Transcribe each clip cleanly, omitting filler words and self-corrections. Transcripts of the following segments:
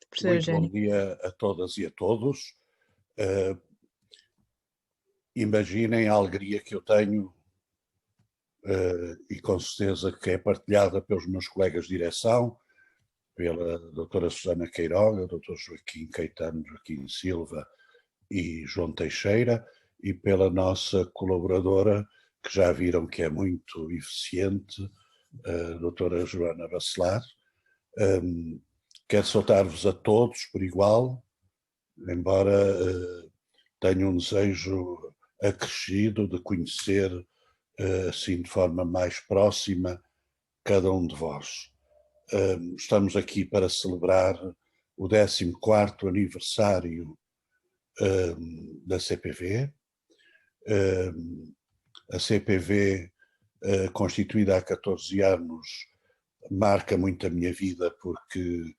Professor Muito bom Eugénio. dia a todas e a todos. Imaginem a alegria que eu tenho e com certeza que é partilhada pelos meus colegas de direção, pela doutora Susana Queiroga, doutor Joaquim Caetano, Joaquim Silva e João Teixeira, e pela nossa colaboradora, que já viram que é muito eficiente, a doutora Joana Bacelar. Quero saudar-vos a todos por igual, embora tenha um desejo acrescido de conhecer assim de forma mais próxima cada um de vós. Estamos aqui para celebrar o 14º aniversário da CPV. A CPV, constituída há 14 anos, marca muito a minha vida porque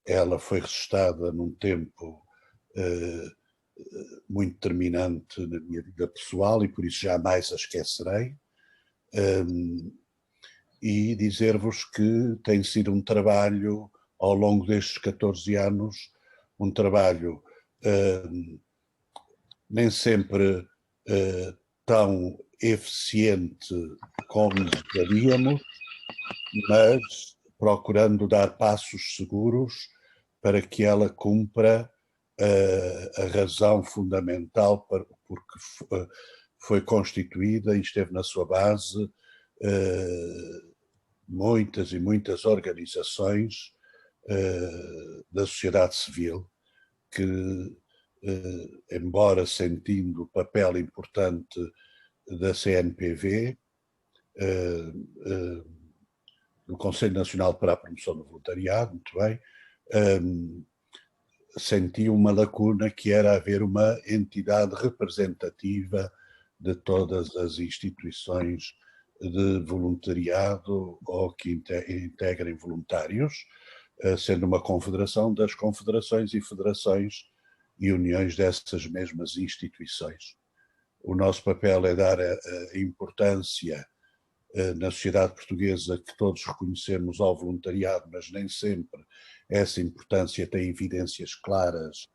ela foi registada num tempo muito determinante na minha vida pessoal e por isso jamais a esquecerei. E dizer-vos que tem sido um trabalho, ao longo destes 14 anos, um trabalho nem sempre tão eficiente como desejaríamos, mas procurando dar passos seguros para que ela cumpra a razão fundamental porque foi constituída e esteve na sua base muitas e muitas organizações da sociedade civil que, embora sentindo o papel importante da CNPV, do Conselho Nacional para a Promoção do Voluntariado, muito bem, sentiu uma lacuna que era haver uma entidade representativa de todas as instituições de voluntariado ou que integrem voluntários, sendo uma confederação das confederações e federações e uniões dessas mesmas instituições. O nosso papel é dar a importância na sociedade portuguesa que todos reconhecemos ao voluntariado, mas nem sempre essa importância tem evidências claras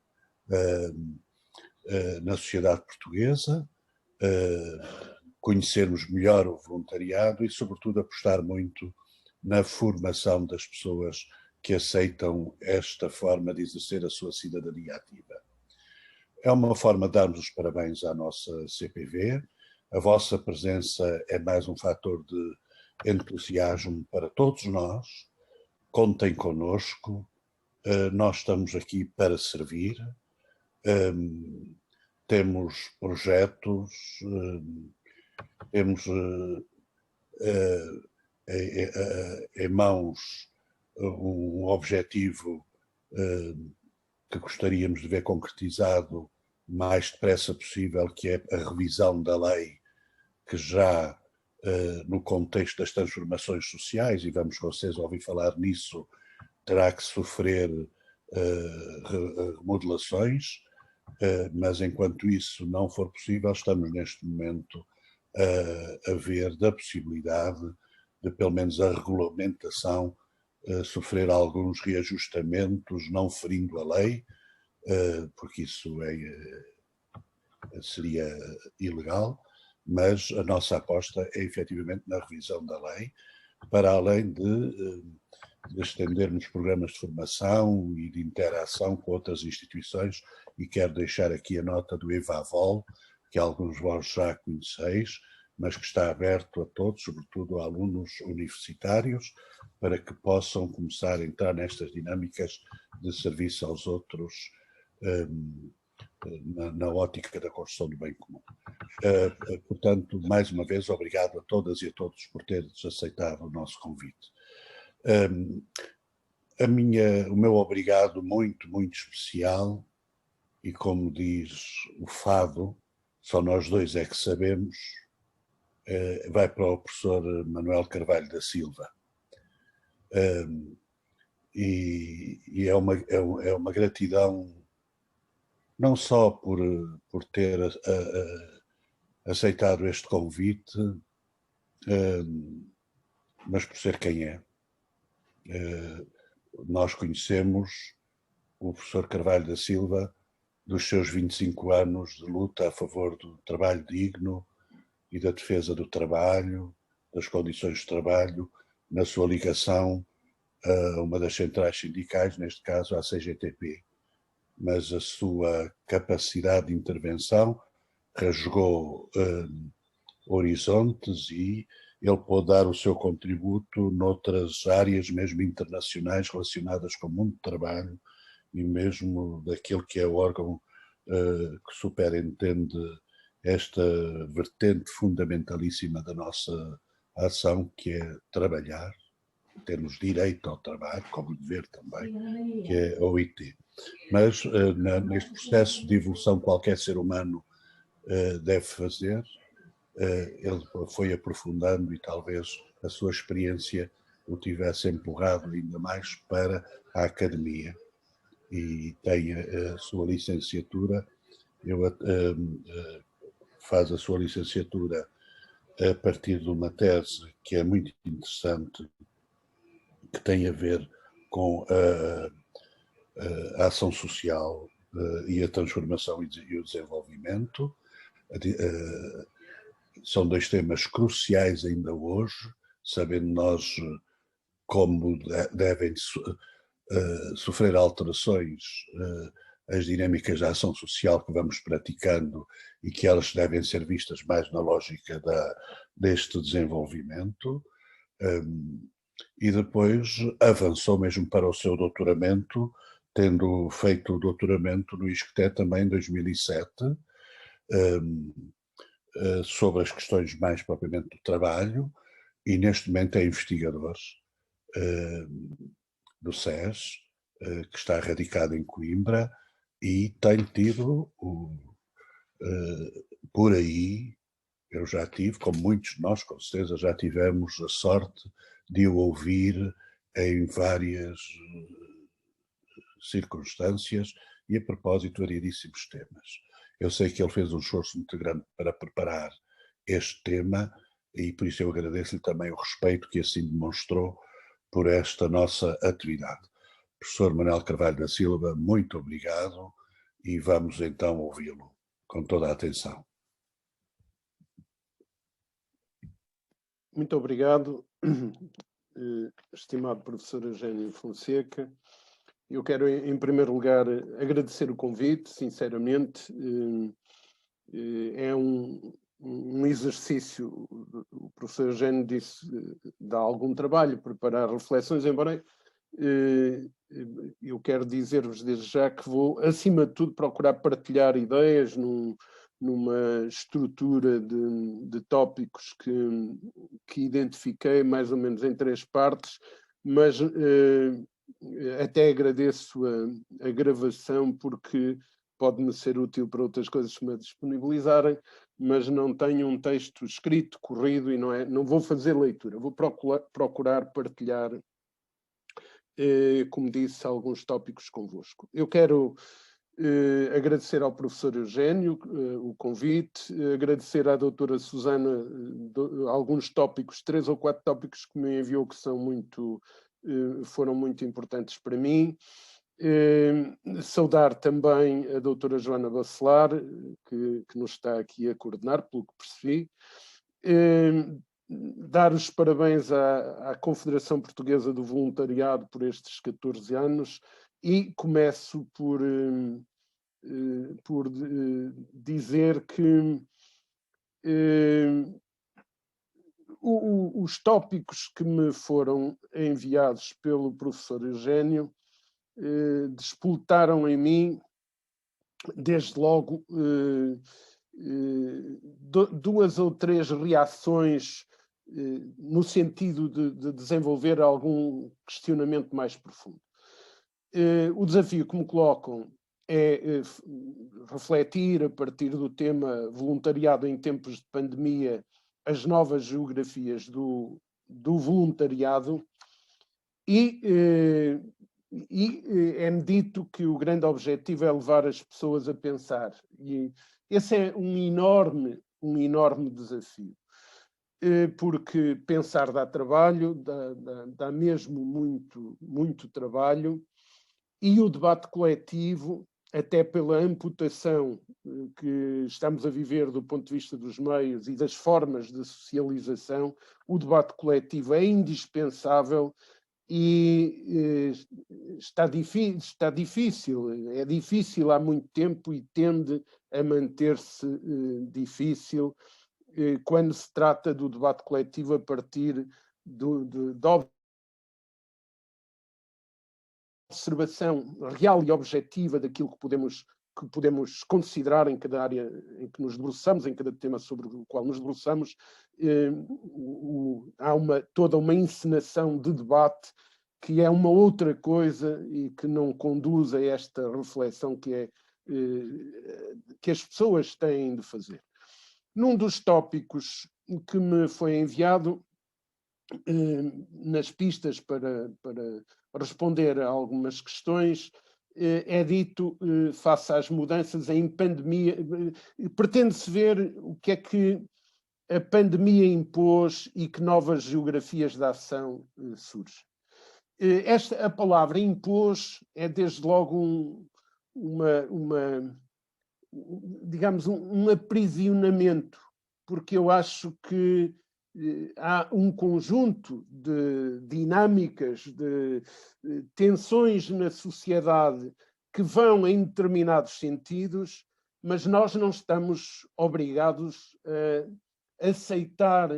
na sociedade portuguesa, conhecermos melhor o voluntariado e, sobretudo, apostar muito na formação das pessoas que aceitam esta forma de exercer a sua cidadania ativa. É uma forma de darmos os parabéns à nossa CPV. A vossa presença é mais um fator de entusiasmo para todos nós. Contem connosco. Nós estamos aqui para servir. Temos projetos, temos em mãos um objetivo que gostaríamos de ver concretizado o mais depressa possível, que é a revisão da lei, que já no contexto das transformações sociais, e vamos com vocês ouvir falar nisso, terá que sofrer remodelações, mas enquanto isso não for possível, estamos neste momento a ver da possibilidade de, pelo menos, a regulamentação sofrer alguns reajustamentos, não ferindo a lei, porque isso seria ilegal, mas a nossa aposta é efetivamente na revisão da lei, para além de estendermos programas de formação e de interação com outras instituições, e quero deixar aqui a nota do EVAVOL, que alguns de vós já conheceis, mas que está aberto a todos, sobretudo a alunos universitários, para que possam começar a entrar nestas dinâmicas de serviço aos outros na ótica da construção do bem comum. Portanto, mais uma vez, obrigado a todas e a todos por teres aceitado o nosso convite. O meu obrigado muito, muito especial, e como diz o fado, só nós dois é que sabemos, vai para o professor Manuel Carvalho da Silva. E é uma gratidão não só por ter aceitado este convite, mas por ser quem é. Nós conhecemos o professor Carvalho da Silva dos seus 25 anos de luta a favor do trabalho digno e da defesa do trabalho, das condições de trabalho, na sua ligação a uma das centrais sindicais, neste caso à CGTP. Mas a sua capacidade de intervenção rasgou horizontes e ele pôde dar o seu contributo noutras áreas, mesmo internacionais, relacionadas com o mundo do trabalho e mesmo daquele que é o órgão que superentende esta vertente fundamentalíssima da nossa ação, que é trabalhar, termos direito ao trabalho, como dever também, que é a OIT. Mas neste processo de evolução que qualquer ser humano deve fazer, ele foi aprofundando e talvez a sua experiência o tivesse empurrado ainda mais para a academia. E tem a sua licenciatura, faz a sua licenciatura a partir de uma tese que é muito interessante, que tem a ver com a ação social e a transformação e o desenvolvimento. São dois temas cruciais ainda hoje, sabendo nós como devem sofrer alterações as dinâmicas de ação social que vamos praticando e que elas devem ser vistas mais na lógica deste desenvolvimento. E depois avançou mesmo para o seu doutoramento, tendo feito o doutoramento no ISCTE também em 2007, sobre as questões mais propriamente do trabalho, e neste momento é investigador do SES, que está radicado em Coimbra, e tem tido, por aí, eu já tive, como muitos de nós, com certeza, já tivemos a sorte de o ouvir em várias circunstâncias e a propósito de variedíssimos temas. Eu sei que ele fez um esforço muito grande para preparar este tema e por isso eu agradeço-lhe também o respeito que assim demonstrou por esta nossa atividade. Professor Manuel Carvalho da Silva, muito obrigado e vamos então ouvi-lo com toda a atenção. Muito obrigado, estimado professor Eugênio Fonseca. Eu quero, em primeiro lugar, agradecer o convite, sinceramente. É um exercício, o professor Eugênio disse, dá algum trabalho preparar reflexões, embora eu quero dizer-vos desde já que vou, acima de tudo, procurar partilhar ideias numa estrutura de tópicos que identifiquei mais ou menos em 3 partes, mas até agradeço a gravação porque pode-me ser útil para outras coisas que me disponibilizarem, mas não tenho um texto escrito, corrido, e não vou fazer leitura, vou procurar partilhar, como disse, alguns tópicos convosco. Eu quero agradecer ao professor Eugênio o convite, agradecer à doutora Susana alguns tópicos, 3 ou 4 tópicos que me enviou que foram muito importantes para mim. Saudar também a doutora Joana Bacelar, que nos está aqui a coordenar, pelo que percebi. Dar os parabéns à Confederação Portuguesa do Voluntariado por estes 14 anos e começo por dizer que os tópicos que me foram enviados pelo professor Eugênio despoletaram em mim, desde logo, 2 ou 3 reações no sentido de desenvolver algum questionamento mais profundo. O desafio que me colocam é refletir, a partir do tema voluntariado em tempos de pandemia, as novas geografias do voluntariado e é-me dito que o grande objetivo é levar as pessoas a pensar. E esse é um enorme desafio. Porque pensar dá trabalho, dá mesmo muito trabalho, e o debate coletivo, até pela amputação que estamos a viver do ponto de vista dos meios e das formas de socialização, o debate coletivo é indispensável e está difícil, é difícil há muito tempo e tende a manter-se difícil quando se trata do debate coletivo a partir da observação real e objetiva daquilo que podemos considerar em cada área em que nos debruçamos, em cada tema sobre o qual nos debruçamos. Há toda uma encenação de debate que é uma outra coisa e que não conduz a esta reflexão que as pessoas têm de fazer. Num dos tópicos que me foi enviado, nas pistas para responder a algumas questões, é dito, face às mudanças em pandemia, pretende-se ver o que é que a pandemia impôs e que novas geografias de ação surgem. A palavra impôs é desde logo digamos, um aprisionamento, porque eu acho que há um conjunto de dinâmicas, de tensões na sociedade que vão em determinados sentidos, mas nós não estamos obrigados a aceitar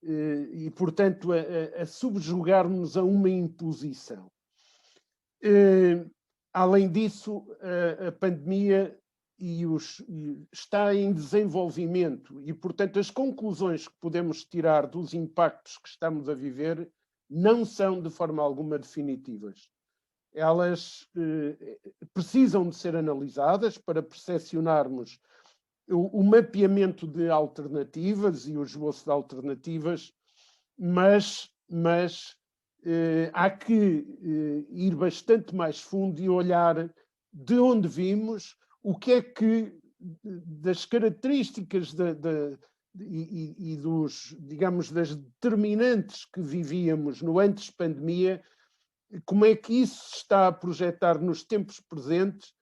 e, portanto, a subjugar-nos a uma imposição. Além disso, a pandemia está em desenvolvimento e, portanto, as conclusões que podemos tirar dos impactos que estamos a viver não são, de forma alguma, definitivas. Elas precisam de ser analisadas para percepcionarmos o mapeamento de alternativas e o esboço de alternativas, mas há que ir bastante mais fundo e olhar de onde vimos, o que é que, das características e dos, digamos, das determinantes que vivíamos no antes pandemia, como é que isso se está a projetar no tempo presente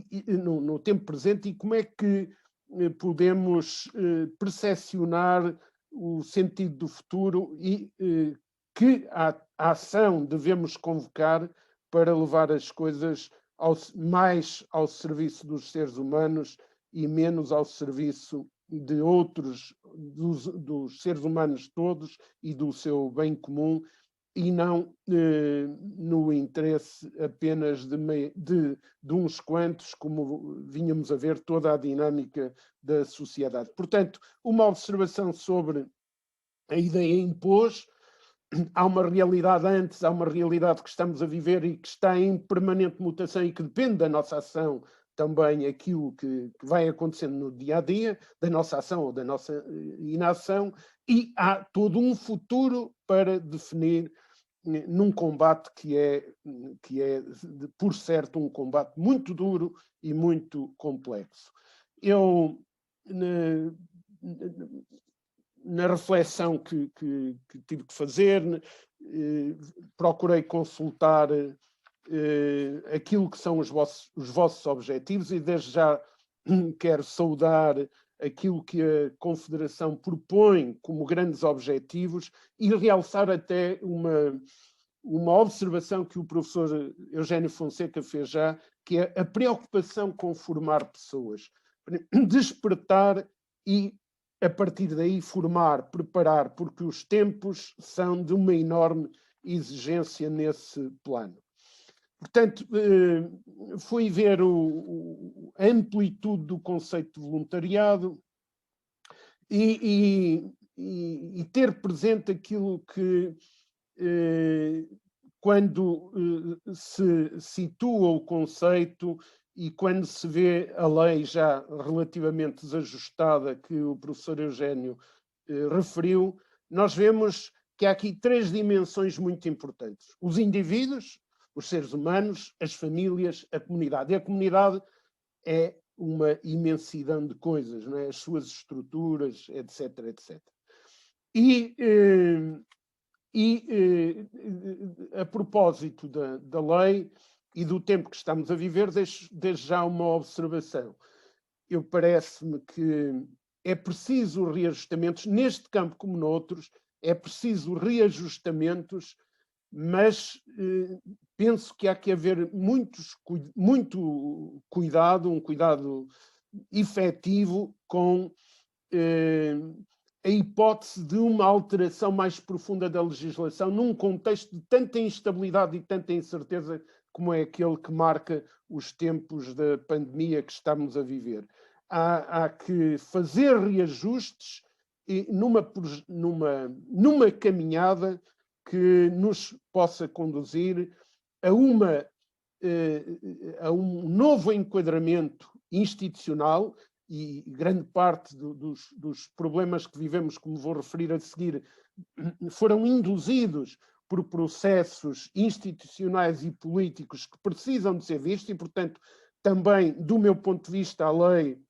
e como é que podemos percepcionar o sentido do futuro e que a ação devemos convocar para levar as coisas mais ao serviço dos seres humanos e menos ao serviço de outros, dos seres humanos todos e do seu bem comum, e não no interesse apenas de uns quantos, como vínhamos a ver toda a dinâmica da sociedade. Portanto, uma observação sobre a ideia impôs. Há uma realidade antes, há uma realidade que estamos a viver e que está em permanente mutação e que depende da nossa ação também, aquilo que vai acontecendo no dia-a-dia, da nossa ação ou da nossa inação, e há todo um futuro para definir num combate que é, por certo, um combate muito duro e muito complexo. Eu, na reflexão que tive que fazer, procurei consultar aquilo que são os vossos objetivos e desde já quero saudar aquilo que a Confederação propõe como grandes objetivos e realçar até uma observação que o professor Eugénio Fonseca fez já, que é a preocupação com formar pessoas, despertar e, a partir daí, formar, preparar, porque os tempos são de uma enorme exigência nesse plano. Portanto, fui ver a amplitude do conceito de voluntariado e ter presente aquilo que, quando se situa o conceito e quando se vê a lei já relativamente desajustada que o professor Eugénio referiu, nós vemos que há aqui 3 dimensões muito importantes. Os indivíduos, os seres humanos, as famílias, a comunidade. E a comunidade é uma imensidão de coisas, não é? As suas estruturas, etc, etc. E E, a propósito da lei e do tempo que estamos a viver, desde já uma observação. Parece-me que é preciso reajustamentos, neste campo como noutros, é preciso reajustamentos, mas penso que há que haver muito cuidado, um cuidado efetivo com a hipótese de uma alteração mais profunda da legislação num contexto de tanta instabilidade e tanta incerteza como é aquele que marca os tempos da pandemia que estamos a viver. Há que fazer reajustes numa caminhada que nos possa conduzir a um novo enquadramento institucional, e grande parte dos problemas que vivemos, como vou referir a seguir, foram induzidos por processos institucionais e políticos que precisam de ser vistos, e, portanto, também, do meu ponto de vista, a lei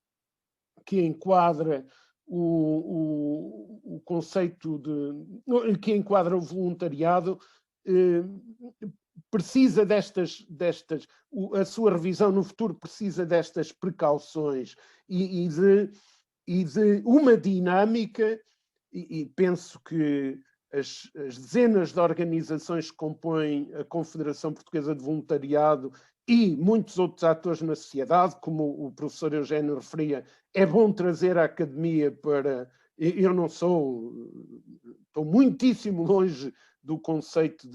que enquadra o conceito que enquadra o voluntariado precisa a sua revisão no futuro precisa destas precauções e de uma dinâmica, e penso que as dezenas de organizações que compõem a Confederação Portuguesa de Voluntariado e muitos outros atores na sociedade, como o professor Eugénio referia, é bom trazer a academia para... Eu não estou muitíssimo longe do conceito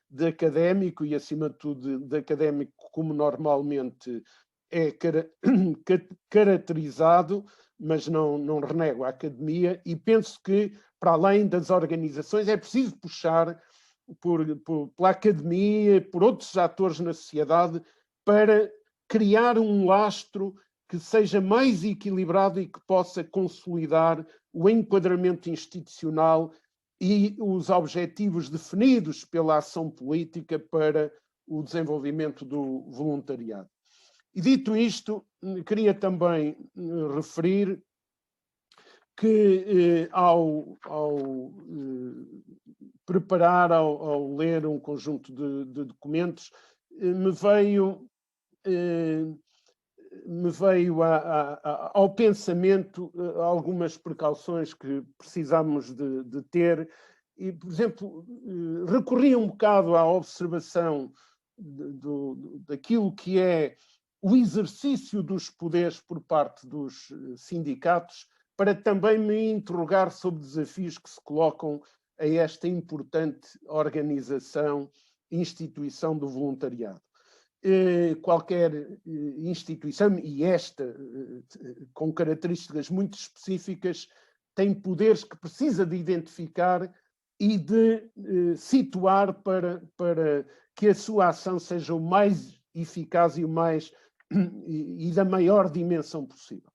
de académico e, acima de tudo, de académico como normalmente é caracterizado, mas não renego a academia, e penso que, para além das organizações, é preciso puxar pela academia, por outros atores na sociedade, para criar um lastro que seja mais equilibrado e que possa consolidar o enquadramento institucional e os objetivos definidos pela ação política para o desenvolvimento do voluntariado. E dito isto, queria também referir que ao preparar, ao ler um conjunto de documentos, me veio ao pensamento algumas precauções que precisamos de ter, e, por exemplo, recorri um bocado à observação daquilo que é o exercício dos poderes por parte dos sindicatos, para também me interrogar sobre desafios que se colocam a esta importante organização, instituição do voluntariado. Qualquer instituição, e esta com características muito específicas, tem poderes que precisa de identificar e de situar para que a sua ação seja o mais eficaz e da maior dimensão possível.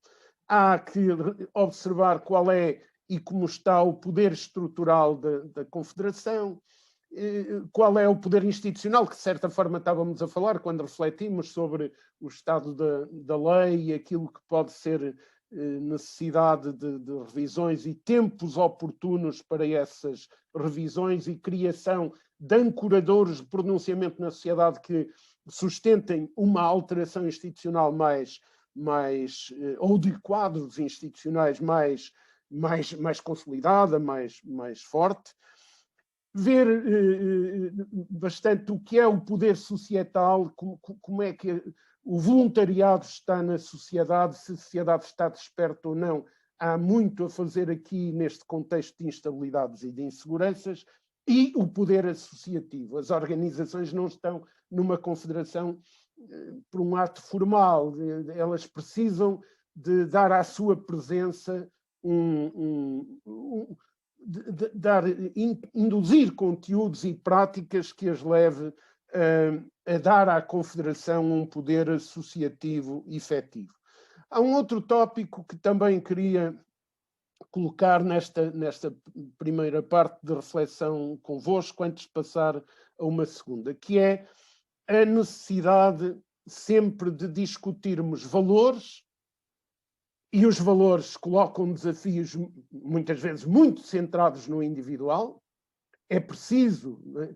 Há que observar qual é e como está o poder estrutural da Confederação, qual é o poder institucional, que de certa forma estávamos a falar quando refletimos sobre o estado da lei e aquilo que pode ser necessidade de revisões e tempos oportunos para essas revisões e criação de ancoradores de pronunciamento na sociedade que sustentem uma alteração institucional ou de quadros institucionais mais consolidada, mais forte. Ver bastante o que é o poder societal, como é que o voluntariado está na sociedade, se a sociedade está desperta ou não. Há muito a fazer aqui neste contexto de instabilidades e de inseguranças, e o poder associativo. As organizações não estão numa confederação por um ato formal, elas precisam de dar à sua presença induzir conteúdos e práticas que as leve a dar à Confederação um poder associativo efetivo. Há um outro tópico que também queria colocar nesta primeira parte de reflexão convosco, antes de passar a uma segunda, que é a necessidade sempre de discutirmos valores, e os valores colocam desafios muitas vezes muito centrados no individual. é preciso, né,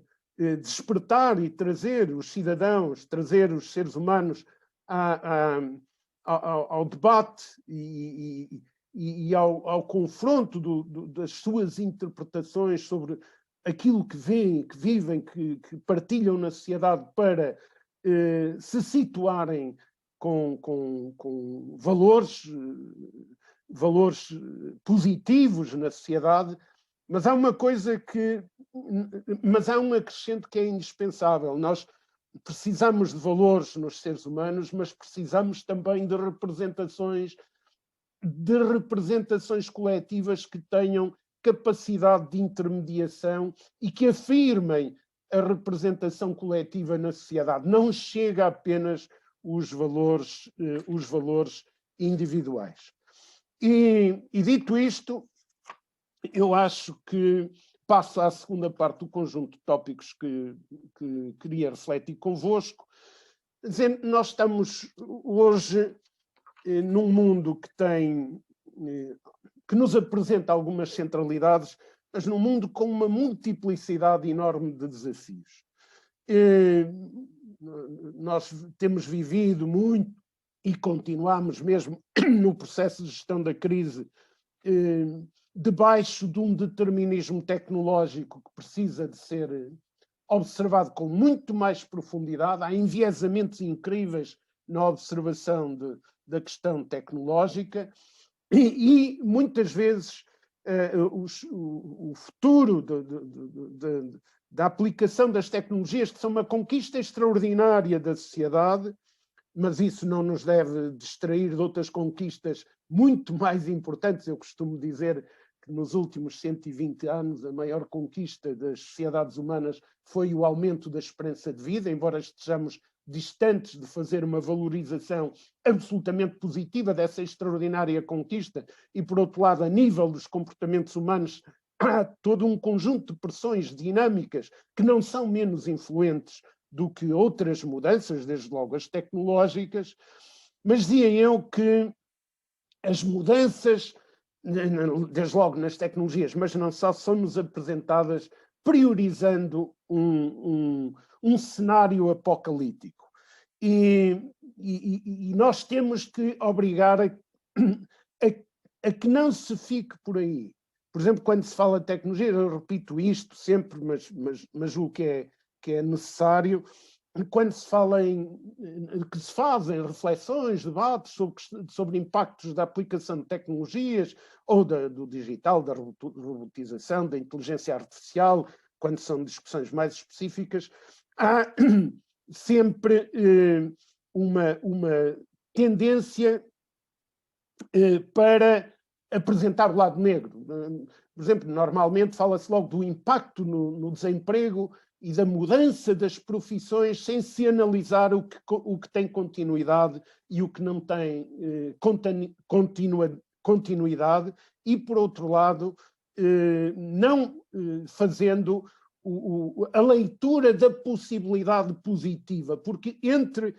despertar e trazer os cidadãos, trazer os seres humanos ao debate e ao confronto das suas interpretações sobre aquilo que veem, que vivem, que partilham na sociedade, para se situarem com valores positivos na sociedade. Mas há uma coisa mas há um acrescente que é indispensável. Nós precisamos de valores nos seres humanos, mas precisamos também de representações coletivas que tenham capacidade de intermediação e que afirmem a representação coletiva na sociedade. Não chega apenas os valores individuais. E dito isto, eu acho que passo à segunda parte do conjunto de tópicos que queria refletir convosco. Nós estamos hoje num mundo que nos apresenta algumas centralidades, mas num mundo com uma multiplicidade enorme de desafios. Nós temos vivido muito e continuamos mesmo no processo de gestão da crise debaixo de um determinismo tecnológico que precisa de ser observado com muito mais profundidade. Há enviesamentos incríveis na observação da questão tecnológica e muitas vezes o futuro da aplicação das tecnologias, que são uma conquista extraordinária da sociedade, mas isso não nos deve distrair de outras conquistas muito mais importantes. Eu costumo dizer que nos últimos 120 anos a maior conquista das sociedades humanas foi o aumento da esperança de vida, embora estejamos distantes de fazer uma valorização absolutamente positiva dessa extraordinária conquista, e por outro lado, a nível dos comportamentos humanos, há todo um conjunto de pressões dinâmicas que não são menos influentes do que outras mudanças, desde logo as tecnológicas, mas dizia eu que as mudanças, desde logo nas tecnologias, mas não só, são-nos apresentadas priorizando um cenário apocalíptico. E nós temos que obrigar a que não se fique por aí. Por exemplo, quando se fala de tecnologia, eu repito isto sempre, mas o que é necessário, quando se fala que se fazem reflexões, debates sobre impactos da aplicação de tecnologias ou do digital, da robotização, da inteligência artificial, quando são discussões mais específicas, há sempre uma tendência para apresentar o lado negro. Por exemplo, normalmente fala-se logo do impacto no desemprego e da mudança das profissões sem se analisar o que tem continuidade e o que não tem continuidade, e, por outro lado, não fazendo a leitura da possibilidade positiva, porque entre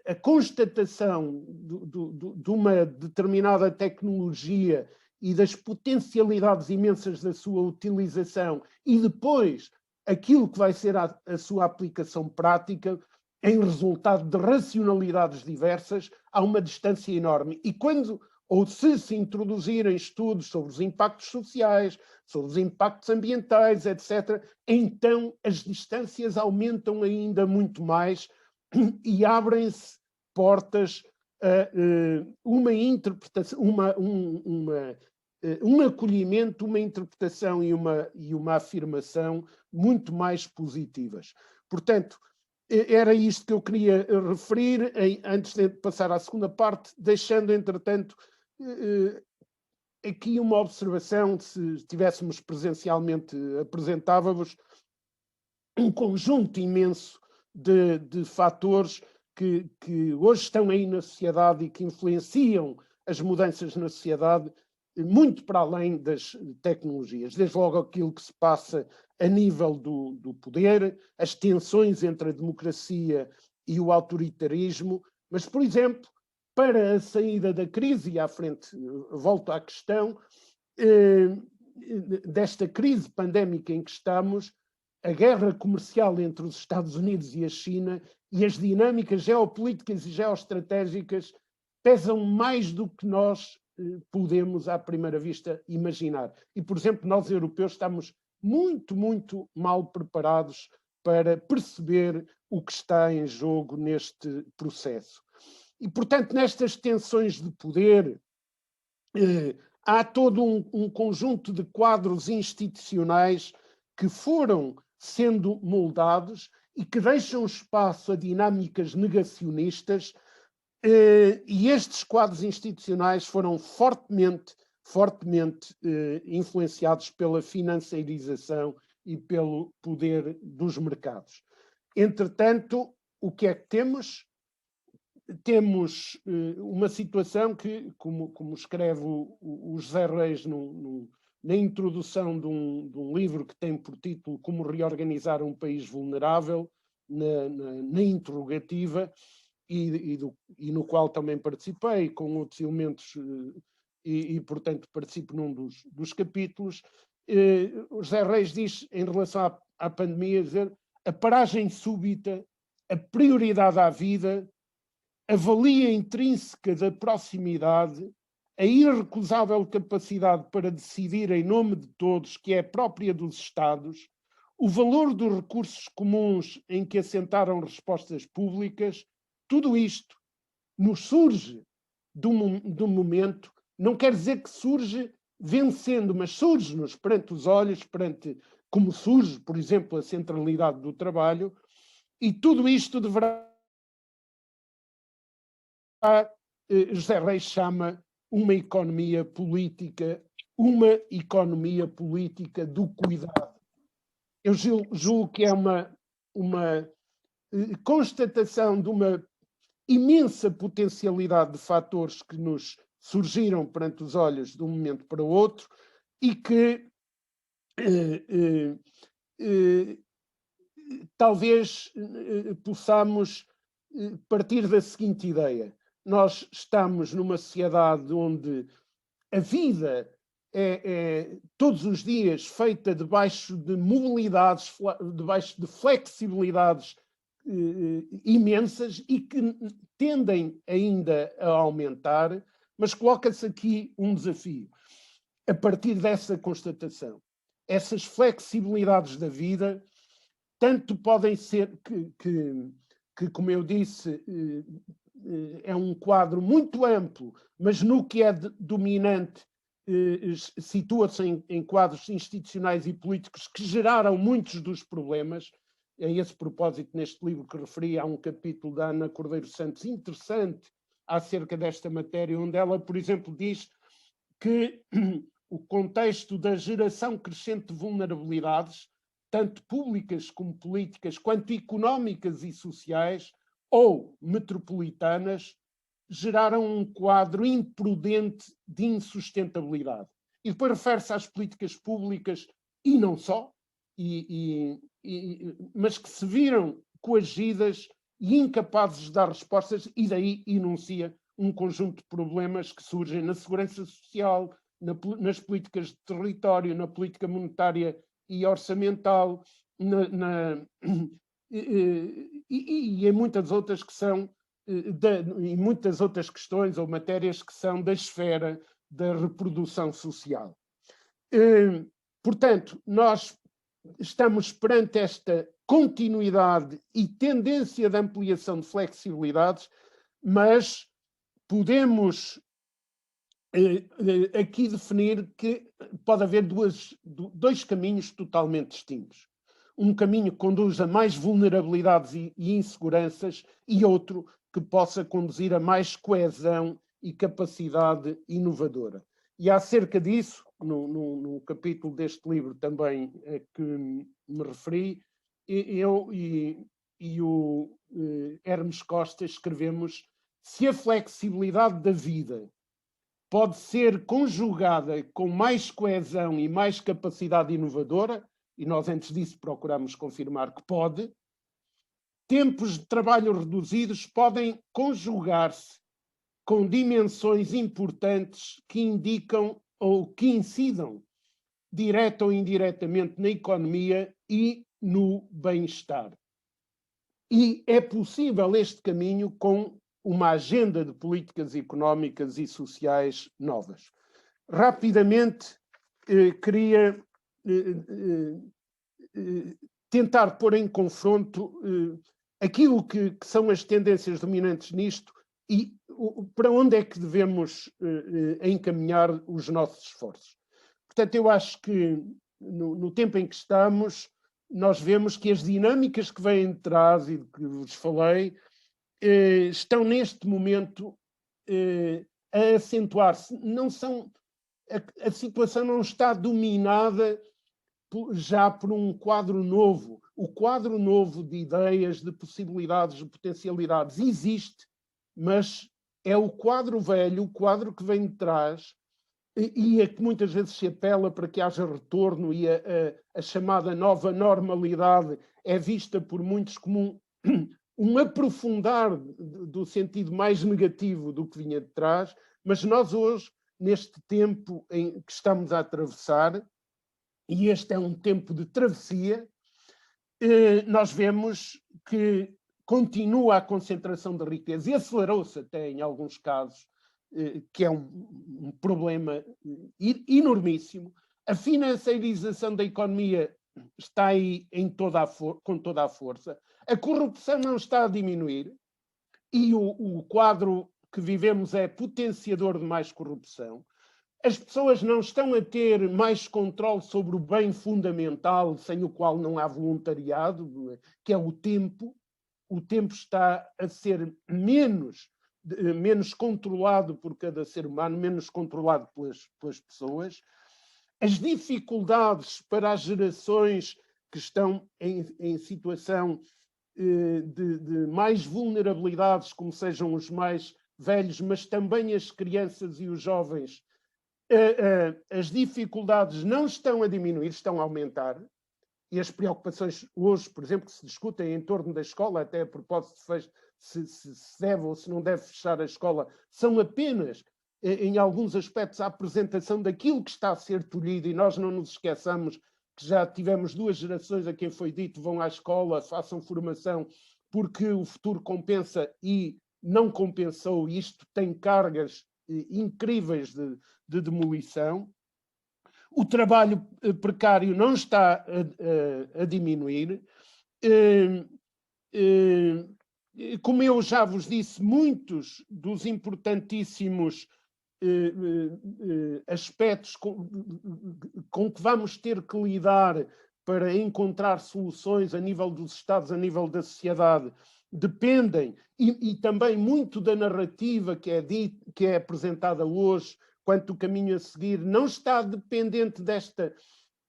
a constatação de uma determinada tecnologia e das potencialidades imensas da sua utilização e depois aquilo que vai ser a sua aplicação prática em resultado de racionalidades diversas, há uma distância enorme. E quando ou se introduzirem estudos sobre os impactos sociais, sobre os impactos ambientais, etc., então as distâncias aumentam ainda muito mais e abrem-se portas a uma interpretação, um acolhimento, uma interpretação e uma afirmação muito mais positivas. Portanto, era isto que eu queria referir antes de passar à segunda parte, deixando, entretanto, aqui uma observação. Se estivéssemos presencialmente, apresentava-vos um conjunto imenso de fatores que hoje estão aí na sociedade e que influenciam as mudanças na sociedade, muito para além das tecnologias. Desde logo aquilo que se passa a nível do poder, as tensões entre a democracia e o autoritarismo, mas, por exemplo, para a saída da crise, e à frente volto à questão, desta crise pandémica em que estamos, a guerra comercial entre os Estados Unidos e a China e as dinâmicas geopolíticas e geoestratégicas pesam mais do que nós podemos, à primeira vista, imaginar. E, por exemplo, nós europeus estamos muito, muito mal preparados para perceber o que está em jogo neste processo. E, portanto, nestas tensões de poder, há todo um conjunto de quadros institucionais que foram sendo moldados e que deixam espaço a dinâmicas negacionistas, e estes quadros institucionais foram fortemente influenciados pela financeirização e pelo poder dos mercados. Entretanto, o que é que temos? Temos uma situação que, como escreve o José Reis na introdução de um livro que tem por título Como Reorganizar um País Vulnerável, na interrogativa, e no qual também participei, com outros elementos, portanto, participo num dos capítulos. O José Reis diz, em relação à pandemia, dizer, a paragem súbita, a prioridade à vida, a valia intrínseca da proximidade, a irrecusável capacidade para decidir em nome de todos, que é própria dos Estados, o valor dos recursos comuns em que assentaram respostas públicas, tudo isto nos surge de um momento, não quer dizer que surge vencendo, mas surge-nos perante os olhos, como surge, por exemplo, a centralidade do trabalho, e tudo isto deverá, José Reis chama uma economia política do cuidado. Eu julgo que é uma constatação de uma imensa potencialidade de fatores que nos surgiram perante os olhos de um momento para o outro e que talvez possamos partir da seguinte ideia. Nós estamos numa sociedade onde a vida é todos os dias feita debaixo de mobilidades, debaixo de flexibilidades imensas e que tendem ainda a aumentar, mas coloca-se aqui um desafio. A partir dessa constatação, essas flexibilidades da vida tanto podem ser que, como eu disse, é um quadro muito amplo, mas no que é dominante situa-se em quadros institucionais e políticos que geraram muitos dos problemas. A esse propósito, neste livro que referi, há um capítulo da Ana Cordeiro Santos interessante acerca desta matéria, onde ela, por exemplo, diz que o contexto da geração crescente de vulnerabilidades, tanto públicas como políticas, quanto económicas e sociais, ou metropolitanas, geraram um quadro imprudente de insustentabilidade. E depois refere-se às políticas públicas, e não só, mas que se viram coagidas e incapazes de dar respostas, e daí enuncia um conjunto de problemas que surgem na segurança social, nas políticas de território, na política monetária e orçamental, e em muitas outras que são, em muitas outras questões ou matérias que são da esfera da reprodução social. Portanto, nós estamos perante esta continuidade e tendência de ampliação de flexibilidades, mas podemos aqui definir que pode haver dois caminhos totalmente distintos. Um caminho que conduz a mais vulnerabilidades e inseguranças e outro que possa conduzir a mais coesão e capacidade inovadora. E acerca disso, no capítulo deste livro também a que me referi, eu e o Hermes Costa escrevemos: se a flexibilidade da vida pode ser conjugada com mais coesão e mais capacidade inovadora, e nós antes disso procuramos confirmar que pode, tempos de trabalho reduzidos podem conjugar-se com dimensões importantes que indicam ou que incidam direta ou indiretamente, na economia e no bem-estar. E é possível este caminho com uma agenda de políticas económicas e sociais novas. Rapidamente, queria tentar pôr em confronto aquilo que são as tendências dominantes nisto e para onde é que devemos encaminhar os nossos esforços. Portanto, eu acho que no tempo em que estamos, nós vemos que as dinâmicas que vêm de trás e de que vos falei estão neste momento a acentuar-se. Não são, a situação não está dominada já por um quadro novo. O quadro novo de ideias, de possibilidades, de potencialidades existe, mas é o quadro velho, o quadro que vem de trás e a que muitas vezes se apela para que haja retorno e a chamada nova normalidade é vista por muitos como um aprofundar do sentido mais negativo do que vinha de trás, mas nós hoje, neste tempo em que estamos a atravessar, e este é um tempo de travessia, nós vemos que continua a concentração de riqueza e acelerou-se até em alguns casos, que é um problema enormíssimo. A financiarização da economia está aí com toda a força. A corrupção não está a diminuir e o quadro que vivemos é potenciador de mais corrupção. As pessoas não estão a ter mais controle sobre o bem fundamental, sem o qual não há voluntariado, que é o tempo. O tempo está a ser menos controlado por cada ser humano, menos controlado pelas pessoas. As dificuldades para as gerações que estão em situação de mais vulnerabilidades, como sejam os mais velhos, mas também as crianças e os jovens, as dificuldades não estão a diminuir, estão a aumentar. E as preocupações hoje, por exemplo, que se discutem em torno da escola, até a propósito se deve ou se não deve fechar a escola, são apenas, em alguns aspectos, a apresentação daquilo que está a ser tolhido, e nós não nos esqueçamos que já tivemos 2 gerações a quem foi dito vão à escola, façam formação, porque o futuro compensa e não compensou, e isto tem cargas incríveis de demolição. O trabalho precário não está a diminuir. Como eu já vos disse, muitos dos importantíssimos aspectos com que vamos ter que lidar para encontrar soluções a nível dos Estados, a nível da sociedade, dependem, e também muito da narrativa que é apresentada hoje, quanto o caminho a seguir, não está dependente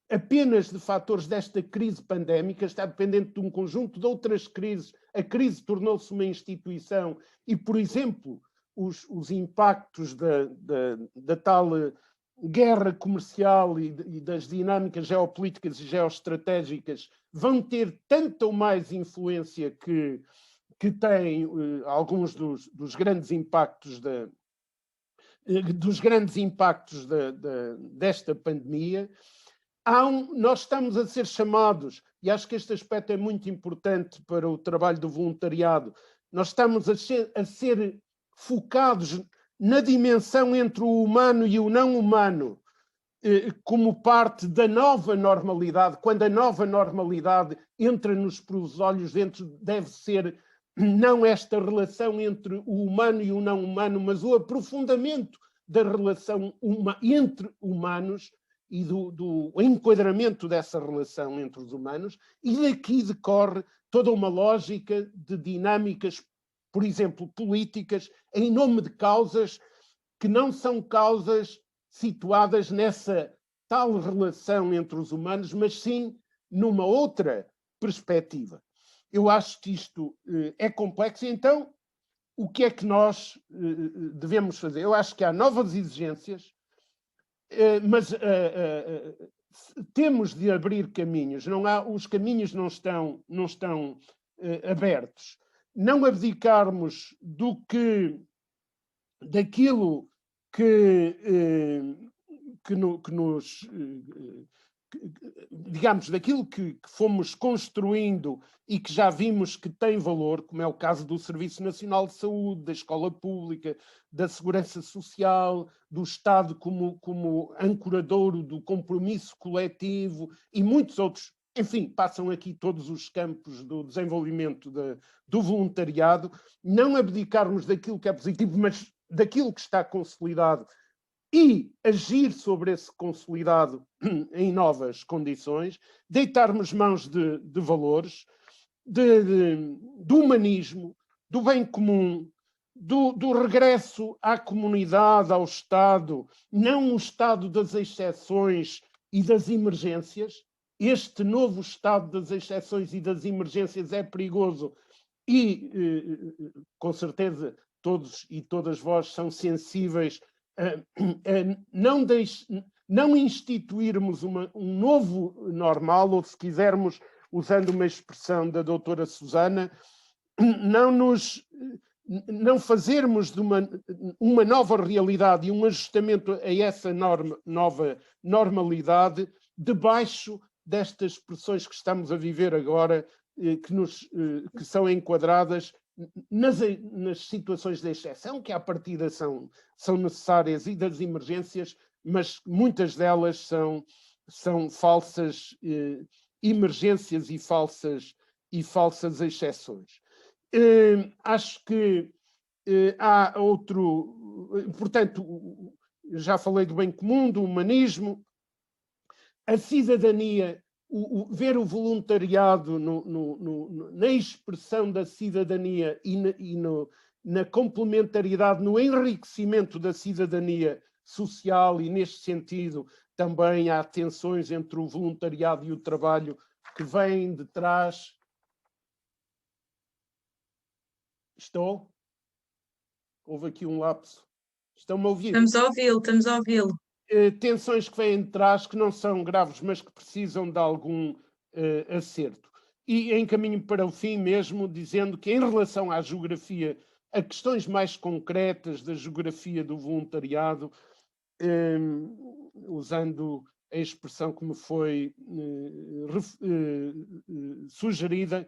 apenas de fatores desta crise pandémica, está dependente de um conjunto de outras crises. A crise tornou-se uma instituição e, por exemplo, os impactos da tal guerra comercial e das dinâmicas geopolíticas e geoestratégicas vão ter tanto ou mais influência que têm alguns dos grandes impactos desta pandemia. Nós estamos a ser chamados, e acho que este aspecto é muito importante para o trabalho do voluntariado, nós estamos a ser focados na dimensão entre o humano e o não humano, como parte da nova normalidade. Quando a nova normalidade entra-nos pelos olhos dentro, deve ser não esta relação entre o humano e o não humano, mas o aprofundamento da relação entre humanos e do enquadramento dessa relação entre os humanos, e daqui decorre toda uma lógica de dinâmicas, por exemplo, políticas, em nome de causas que não são causas situadas nessa tal relação entre os humanos, mas sim numa outra perspectiva. Eu acho que isto é complexo, e então o que é que nós devemos fazer? Eu acho que há novas exigências, mas temos de abrir caminhos. Os caminhos não estão abertos. Não abdicarmos daquilo que nos digamos, daquilo que fomos construindo e que já vimos que tem valor, como é o caso do Serviço Nacional de Saúde, da escola pública, da segurança social, do Estado como ancoradouro do compromisso coletivo e muitos outros. Enfim, passam aqui todos os campos do desenvolvimento do voluntariado, não abdicarmos daquilo que é positivo, mas daquilo que está consolidado e agir sobre esse consolidado em novas condições, deitarmos mãos de valores, do humanismo, do bem comum, do regresso à comunidade, ao Estado, não o Estado das exceções e das emergências. Este novo Estado das exceções e das emergências é perigoso e, com certeza, todos e todas vós são sensíveis não instituirmos um novo normal, ou se quisermos, usando uma expressão da doutora Susana, não fazermos de uma nova realidade e um ajustamento a essa nova normalidade debaixo destas pressões que estamos a viver agora, que são enquadradas nas situações de exceção, que à partida são necessárias, e das emergências, mas muitas delas são falsas emergências e falsas exceções. Acho que há outro... Portanto, já falei do bem comum, do humanismo, a cidadania, ver o voluntariado na expressão da cidadania e na complementariedade, no enriquecimento da cidadania social, e neste sentido também há tensões entre o voluntariado e o trabalho que vêm de trás. Estou? Houve aqui um lapso. Estão-me a ouvir? Estamos a ouvi-lo, estamos a ouvi-lo. Tensões que vêm de trás, que não são graves, mas que precisam de algum acerto. E encaminho para o fim mesmo, dizendo que em relação à geografia, a questões mais concretas da geografia do voluntariado, usando a expressão que me foi sugerida,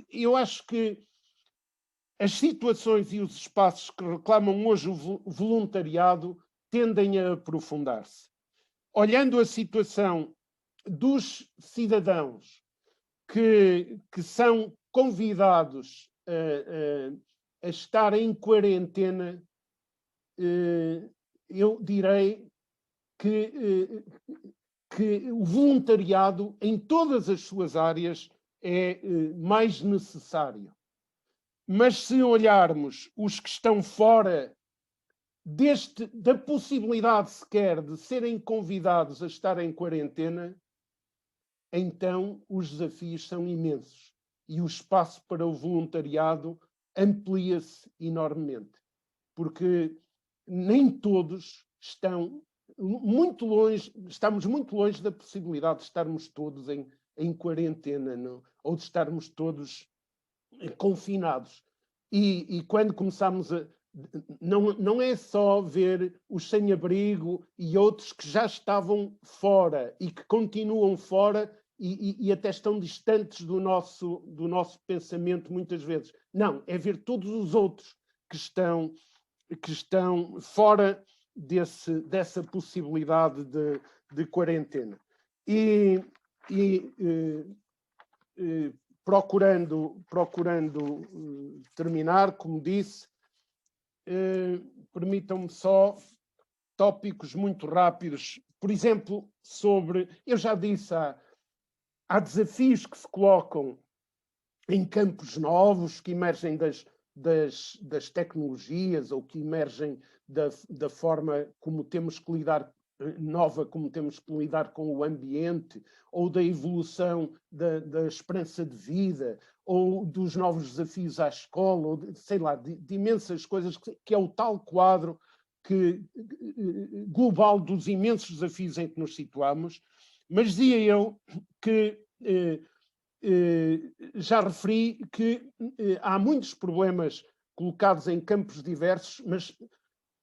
eu acho que as situações e os espaços que reclamam hoje o voluntariado tendem a aprofundar-se. Olhando a situação dos cidadãos que são convidados a estar em quarentena, eu direi que o voluntariado em todas as suas áreas é mais necessário. Mas se olharmos os que estão fora da possibilidade sequer de serem convidados a estar em quarentena, então os desafios são imensos e o espaço para o voluntariado amplia-se enormemente, porque nem todos estão muito longe, estamos muito longe da possibilidade de estarmos todos em quarentena, não? Ou de estarmos todos confinados. E quando começamos a... Não é só ver os sem-abrigo e outros que já estavam fora e que continuam fora e até estão distantes do nosso pensamento muitas vezes. Não, é ver todos os outros que estão fora dessa possibilidade de quarentena. Procurando terminar, como disse, permitam-me só tópicos muito rápidos. Por exemplo, eu já disse, há desafios que se colocam em campos novos, que emergem das tecnologias, ou que emergem da forma como temos que lidar como temos que lidar com o ambiente, ou da evolução da esperança de vida, ou dos novos desafios à escola, ou sei lá, de imensas coisas, que é o tal quadro global dos imensos desafios em que nos situamos. Mas dizia eu que já referi que há muitos problemas colocados em campos diversos, mas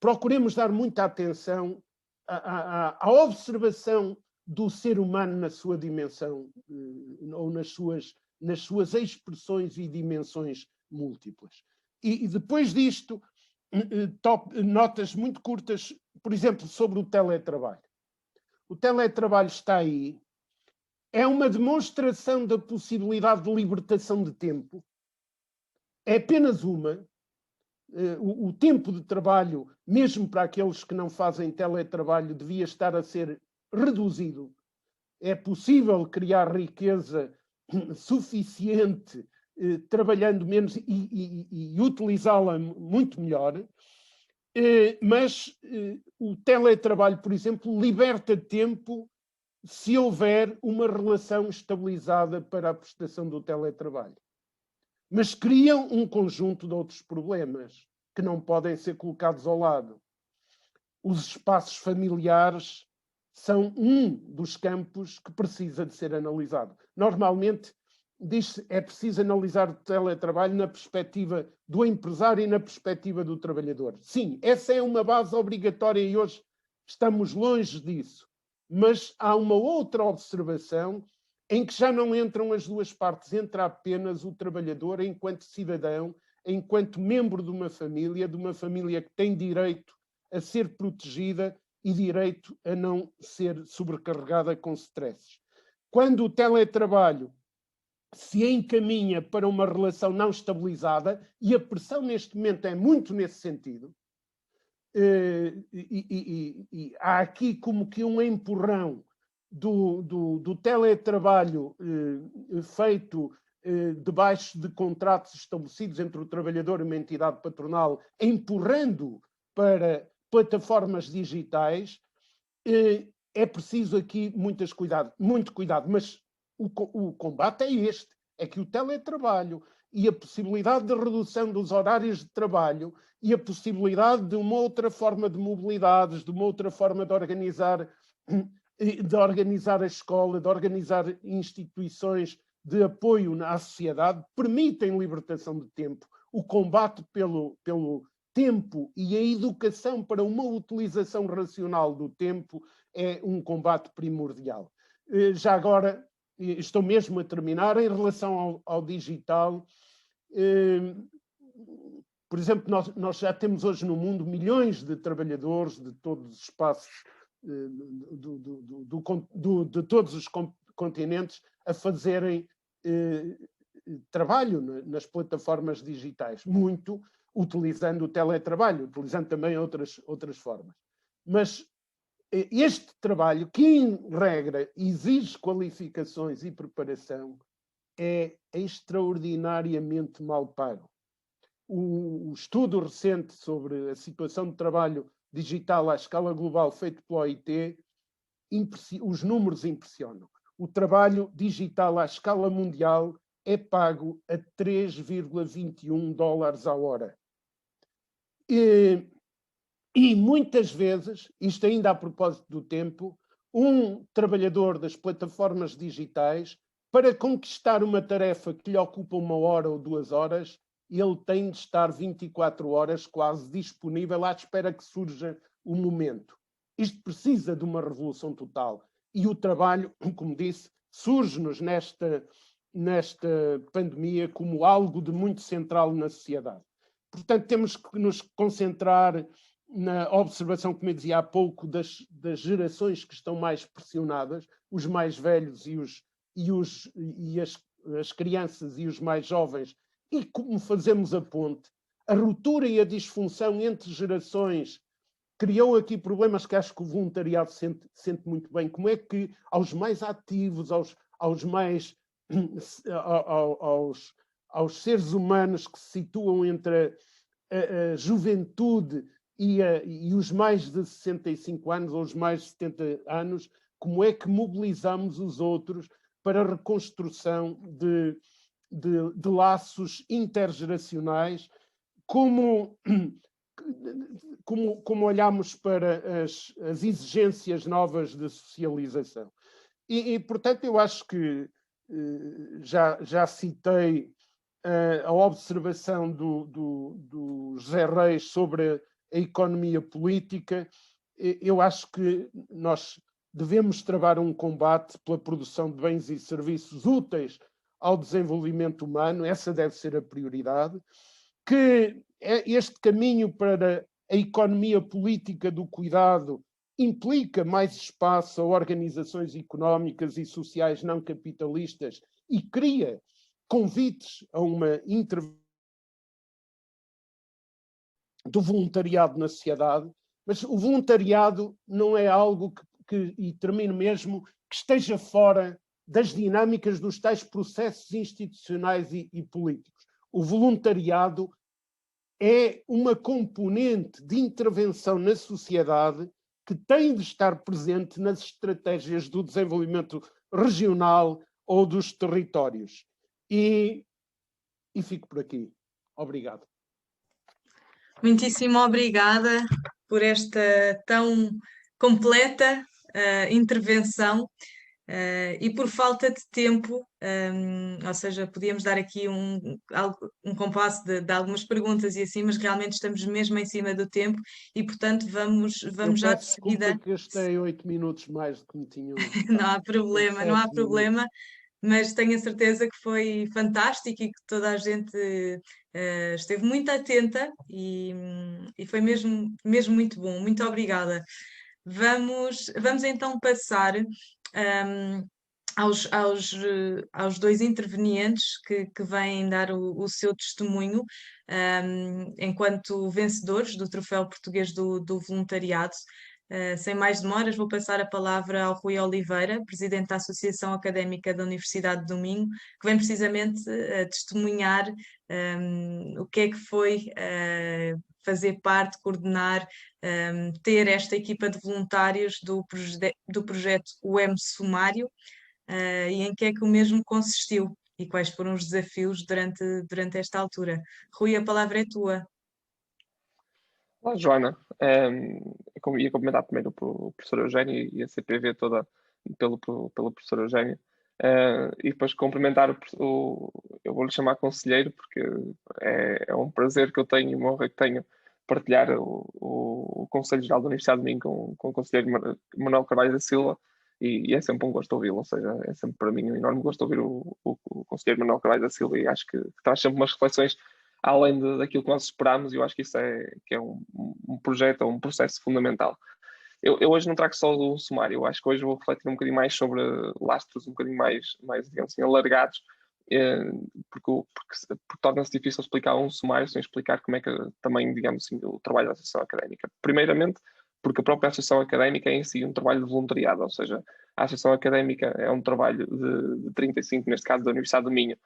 procuremos dar muita atenção à observação do ser humano na sua dimensão, ou nas suas expressões e dimensões múltiplas. E depois disto, notas muito curtas, por exemplo, sobre o teletrabalho. O teletrabalho está aí, é uma demonstração da possibilidade de libertação de tempo, é apenas uma. O tempo de trabalho, mesmo para aqueles que não fazem teletrabalho, devia estar a ser reduzido. É possível criar riqueza suficiente trabalhando menos e utilizá-la muito melhor, mas o teletrabalho, por exemplo, liberta tempo se houver uma relação estabilizada para a prestação do teletrabalho. Mas criam um conjunto de outros problemas que não podem ser colocados ao lado. Os espaços familiares são um dos campos que precisa de ser analisado. Normalmente, diz-se é preciso analisar o teletrabalho na perspectiva do empresário e na perspectiva do trabalhador. Sim, essa é uma base obrigatória e hoje estamos longe disso. Mas há uma outra observação em que já não entram as duas partes, entra apenas o trabalhador enquanto cidadão, enquanto membro de uma família que tem direito a ser protegida e direito a não ser sobrecarregada com stresses. Quando o teletrabalho se encaminha para uma relação não estabilizada, e a pressão neste momento é muito nesse sentido, e há aqui como que um empurrão do teletrabalho feito debaixo de contratos estabelecidos entre o trabalhador e uma entidade patronal, empurrando para plataformas digitais. É preciso aqui muito cuidado, mas o combate é este, é que o teletrabalho e a possibilidade de redução dos horários de trabalho e a possibilidade de uma outra forma de mobilidades, de uma outra forma de organizar a escola, de organizar instituições de apoio à sociedade, permitem libertação de tempo. O combate pelo tempo e a educação para uma utilização racional do tempo é um combate primordial. Já agora, estou mesmo a terminar, em relação ao digital, por exemplo, nós já temos hoje no mundo milhões de trabalhadores de todos os espaços, de todos os continentes, a fazerem trabalho nas plataformas digitais, muito utilizando o teletrabalho, utilizando também outras formas. Mas este trabalho, que em regra exige qualificações e preparação, é extraordinariamente mal pago. O estudo recente sobre a situação de trabalho digital à escala global feito pela OIT, os números impressionam. O trabalho digital à escala mundial é pago a 3,21 dólares a hora. E muitas vezes, isto ainda a propósito do tempo, um trabalhador das plataformas digitais, para conquistar uma tarefa que lhe ocupa 1 hora ou 2 horas, ele tem de estar 24 horas quase disponível à espera que surja o momento. Isto precisa de uma revolução total. E o trabalho, como disse, surge-nos nesta pandemia como algo de muito central na sociedade. Portanto, temos que nos concentrar na observação, como eu dizia há pouco, das gerações que estão mais pressionadas, os mais velhos e as crianças e os mais jovens, e como fazemos a ponte, a ruptura e a disfunção entre gerações criou aqui problemas que acho que o voluntariado sente muito bem. Como é que aos mais ativos, aos seres humanos que se situam entre a juventude e os mais de 65 anos ou os mais de 70 anos, como é que mobilizamos os outros para a reconstrução de laços intergeracionais, como olhamos para as exigências novas de socialização. E, portanto, eu acho que já citei a observação do José Reis sobre a economia política. eu acho que nós devemos travar um combate pela produção de bens e serviços úteis ao desenvolvimento humano, essa deve ser a prioridade, que este caminho para a economia política do cuidado implica mais espaço a organizações económicas e sociais não capitalistas e cria convites a uma intervenção do voluntariado na sociedade, mas o voluntariado não é algo e termino mesmo, que esteja fora das dinâmicas dos tais processos institucionais e políticos. O voluntariado é uma componente de intervenção na sociedade que tem de estar presente nas estratégias do desenvolvimento regional ou dos territórios. E fico por aqui. Obrigado. Muitíssimo obrigada por esta tão completa intervenção. E por falta de tempo, ou seja, podíamos dar aqui um compasso de algumas perguntas e assim, mas realmente estamos mesmo em cima do tempo e, portanto, vamos já de seguida. Que gastei 8 minutos mais do que me tinham. Não há problema, não há problema, mas tenho a certeza que foi fantástico e que toda a gente esteve muito atenta e foi mesmo muito bom. Muito obrigada. Vamos então passar aos dois intervenientes que vêm dar o seu testemunho enquanto vencedores do Troféu Português do Voluntariado. Sem mais demoras, vou passar a palavra ao Rui Oliveira, presidente da Associação Académica da Universidade de Minho, que vem precisamente testemunhar o que é que foi fazer parte, coordenar, ter esta equipa de voluntários do projeto UEM Sumário e em que é que o mesmo consistiu e quais foram os desafios durante esta altura. Rui, a palavra é tua. Olá, Joana. Ia comentar primeiro o professor Eugénio e a CPV toda pelo professor Eugénio. E depois cumprimentar eu vou-lhe chamar conselheiro, porque é um prazer que eu tenho e uma honra que tenho partilhar o Conselho Geral da Universidade de Minho com o conselheiro Manuel Carvalho da Silva, e é sempre um gosto ouvi-lo, ou seja, é sempre para mim um enorme gosto ouvir o conselheiro Manuel Carvalho da Silva, e acho que traz sempre umas reflexões além daquilo que nós esperamos, e eu acho que isso é um projeto, um processo fundamental. Eu hoje não trago só do sumário, eu acho que hoje vou refletir um bocadinho mais sobre lastros um bocadinho mais digamos assim, alargados, porque torna-se difícil explicar um sumário sem explicar como é que também, digamos assim, o trabalho da Associação Académica. Primeiramente, porque a própria Associação Académica é em si um trabalho de voluntariado, ou seja, a Associação Académica é um trabalho de 35, neste caso da Universidade do Minho,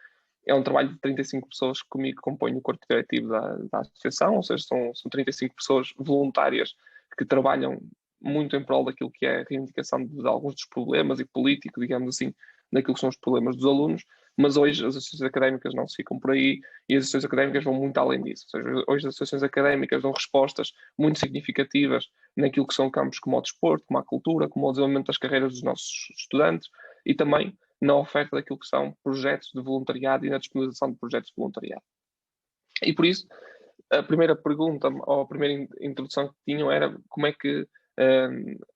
é um trabalho de 35 pessoas que comigo compõem o corpo diretivo da associação, ou seja, são 35 pessoas voluntárias que trabalham muito em prol daquilo que é a reivindicação de alguns dos problemas e político, digamos assim, daquilo que são os problemas dos alunos, mas hoje as associações académicas não se ficam por aí e as associações académicas vão muito além disso. Ou seja, hoje as associações académicas dão respostas muito significativas naquilo que são campos como o desporto, como a cultura, como o desenvolvimento das carreiras dos nossos estudantes e também na oferta daquilo que são projetos de voluntariado e na disponibilização de projetos de voluntariado. E por isso, a primeira pergunta, ou a primeira introdução que tinham era como é que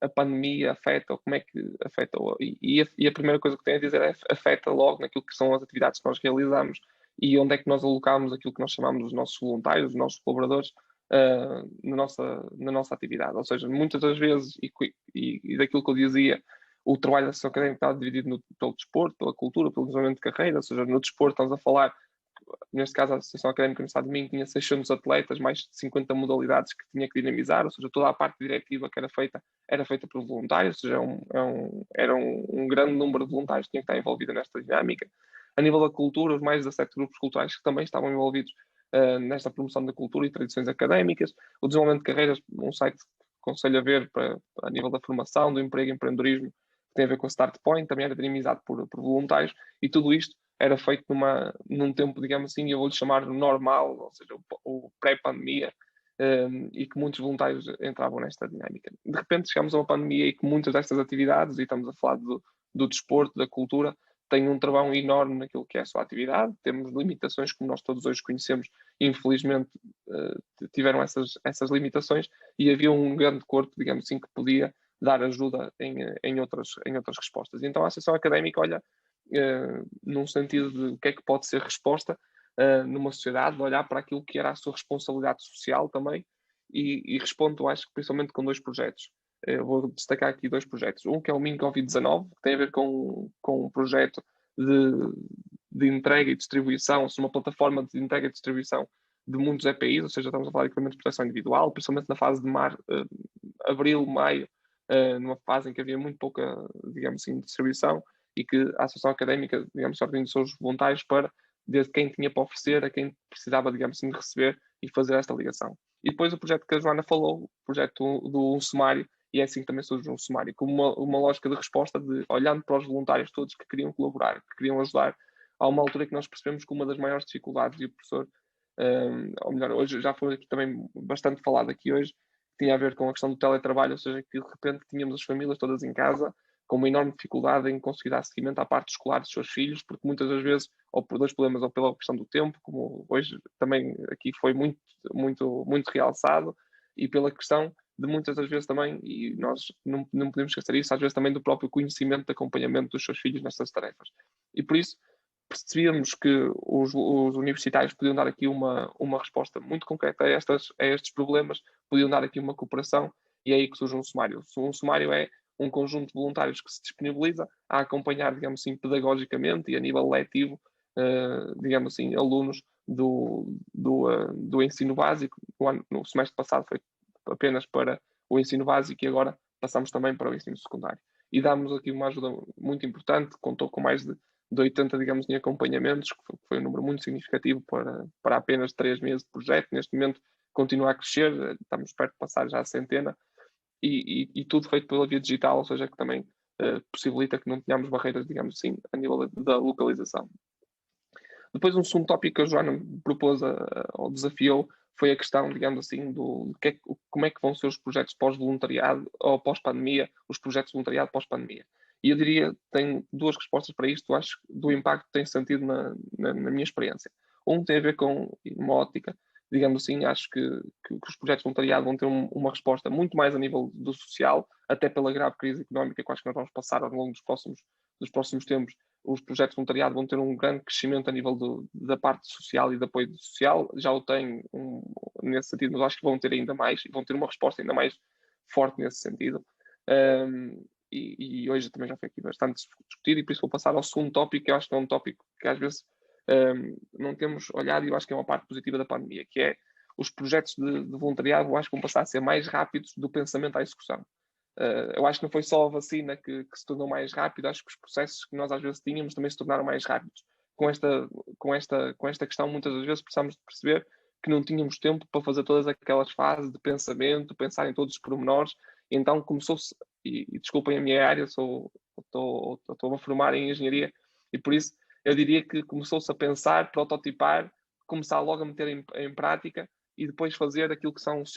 a pandemia afeta, ou como é que afeta, e a primeira coisa que tenho a dizer é afeta logo naquilo que são as atividades que nós realizamos e onde é que nós alocamos aquilo que nós chamamos dos nossos voluntários, dos nossos colaboradores, na nossa atividade. Ou seja, muitas das vezes, e daquilo que eu dizia, o trabalho da Associação Académica está dividido pelo desporto, pela cultura, pelo desenvolvimento de carreira, ou seja, no desporto estamos a falar, neste caso a Associação Académica do Estado de Minho tinha 600 atletas, mais de 50 modalidades que tinha que dinamizar, ou seja, toda a parte diretiva que era feita por voluntários, ou seja, era um grande número de voluntários que tinha que estar envolvido nesta dinâmica. A nível da cultura, os mais de 17 grupos culturais que também estavam envolvidos nesta promoção da cultura e tradições académicas, o desenvolvimento de carreiras, um site que aconselho a ver a nível da formação, do emprego e empreendedorismo, que tem a ver com a Start Point, também era dinamizado por voluntários, e tudo isto era feito num tempo, digamos assim, eu vou-lhe chamar normal, ou seja, o pré-pandemia, e que muitos voluntários entravam nesta dinâmica. De repente chegamos a uma pandemia e que muitas destas atividades, e estamos a falar do desporto, da cultura, tem um travão enorme naquilo que é a sua atividade, temos limitações como nós todos hoje conhecemos, infelizmente tiveram essas limitações, e havia um grande corpo, digamos assim, que podia dar ajuda em outras respostas. Então a Associação Académica olha num sentido de o que é que pode ser resposta numa sociedade, de olhar para aquilo que era a sua responsabilidade social também, e respondo, acho que principalmente com 2 projetos. Eu vou destacar aqui 2 projetos. Um que é o Min Covid-19, que tem a ver com um projeto de entrega e distribuição, ou seja, uma plataforma de entrega e distribuição de muitos EPIs, ou seja, estamos a falar de equipamento de proteção individual, principalmente na fase de abril, maio, numa fase em que havia muito pouca, digamos assim, distribuição, e que a Associação Académica, digamos, organizou os voluntários para, desde quem tinha para oferecer a quem precisava, digamos assim, de receber e fazer esta ligação. E depois o projeto que a Joana falou, o projeto do sumário, e é assim que também surge um sumário, como uma lógica de resposta, de olhando para os voluntários todos que queriam colaborar, que queriam ajudar. Há uma altura que nós percebemos que uma das maiores dificuldades, e o professor, ou melhor, hoje já foi também bastante falado aqui hoje, tinha a ver com a questão do teletrabalho, ou seja, que de repente tínhamos as famílias todas em casa, com uma enorme dificuldade em conseguir dar seguimento à parte escolar dos seus filhos, porque muitas das vezes, ou por 2 problemas, ou pela questão do tempo, como hoje também aqui foi muito, muito, muito realçado, e pela questão de muitas das vezes também, e nós não podemos esquecer isso, às vezes também do próprio conhecimento de acompanhamento dos seus filhos nestas tarefas. E por isso percebíamos que os universitários podiam dar aqui uma resposta muito concreta a estes problemas, podiam dar aqui uma cooperação, e é aí que surge um sumário. Um sumário é um conjunto de voluntários que se disponibiliza a acompanhar, digamos assim, pedagogicamente e a nível letivo, digamos assim, alunos do ensino básico. No semestre passado foi apenas para o ensino básico, e agora passamos também para o ensino secundário. E damos aqui uma ajuda muito importante, contou com mais de 80, digamos, em acompanhamentos, que foi um número muito significativo para apenas 3 meses de projeto. Neste momento continua a crescer, estamos perto de passar já a centena, e tudo feito pela via digital, ou seja, que também possibilita que não tenhamos barreiras, digamos assim, a nível da localização. Depois, um segundo tópico que a Joana me propôs ou desafiou foi a questão, digamos assim, como é que vão ser os projetos pós-voluntariado ou pós-pandemia, os projetos de voluntariado pós-pandemia. E eu diria, tenho 2 respostas para isto, acho que do impacto que tem sentido na minha experiência. Um tem a ver com uma ótica, digamos assim, acho que os projetos de voluntariado vão ter uma resposta muito mais a nível do social, até pela grave crise económica que acho que nós vamos passar ao longo dos próximos tempos. Os projetos de voluntariado vão ter um grande crescimento a nível da parte social e de apoio social. Já o têm nesse sentido, mas acho que vão ter ainda mais, e vão ter uma resposta ainda mais forte nesse sentido. E hoje também já foi aqui bastante discutido, e por isso vou passar ao segundo tópico, que eu acho que é um tópico que às vezes não temos olhado, e eu acho que é uma parte positiva da pandemia, que é os projetos de voluntariado. Eu acho que vão passar a ser mais rápidos do pensamento à execução. Eu acho que não foi só a vacina que se tornou mais rápido, acho que os processos que nós às vezes tínhamos também se tornaram mais rápidos. Com esta questão, muitas das vezes precisamos de perceber que não tínhamos tempo para fazer todas aquelas fases de pensamento, pensar em todos os pormenores. Então começou-se, e desculpem a minha área, estou a formar em engenharia, e por isso eu diria que começou-se a pensar, prototipar, começar logo a meter em prática, e depois fazer aquilo que são os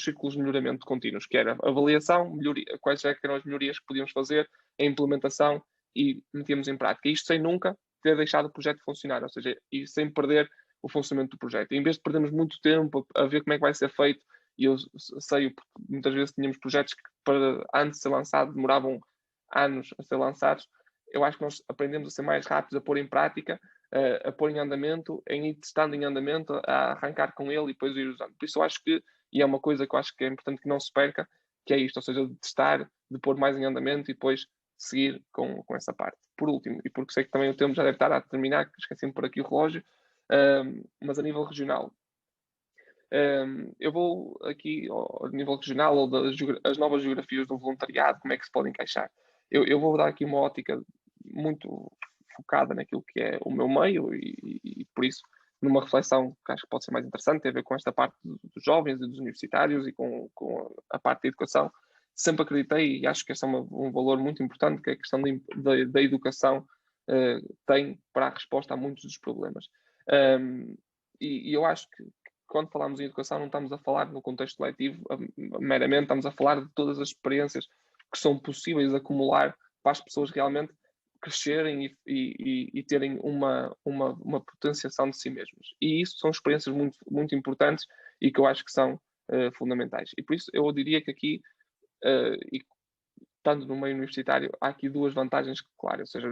círculos de melhoramento contínuos, que era a avaliação, quais eram as melhorias que podíamos fazer, a implementação, e metíamos em prática. Isto sem nunca ter deixado o projeto funcionar, ou seja, e sem perder o funcionamento do projeto. E em vez de perdermos muito tempo a ver como é que vai ser feito, e eu sei, porque muitas vezes tínhamos projetos que, para antes de ser lançado, demoravam anos a ser lançados, eu acho que nós aprendemos a ser mais rápidos, a pôr em prática, a pôr em andamento, em ir testando em andamento, a arrancar com ele e depois ir usando. Por isso eu acho que, e é uma coisa que eu acho que é importante que não se perca, que é isto, ou seja, de testar, de pôr mais em andamento e depois seguir com essa parte. Por último, e porque sei que também o tempo já deve estar a terminar, que esqueci-me por aqui o relógio, mas a nível regional. Eu vou aqui ao nível regional, ou das novas geografias do voluntariado, como é que se pode encaixar. Eu vou dar aqui uma ótica muito focada naquilo que é o meu meio, e por isso numa reflexão que acho que pode ser mais interessante, tem a ver com esta parte dos jovens e dos universitários e com a parte da educação. Sempre acreditei, e acho que este é um valor muito importante, que é a questão da educação tem para a resposta a muitos dos problemas. E eu acho que quando falamos em educação não estamos a falar no contexto letivo meramente, estamos a falar de todas as experiências que são possíveis de acumular para as pessoas realmente crescerem e terem uma potenciação de si mesmos. E isso são experiências muito, muito importantes e que eu acho que são fundamentais. E por isso eu diria que aqui, e estando no meio universitário, há aqui duas vantagens claras. Ou seja,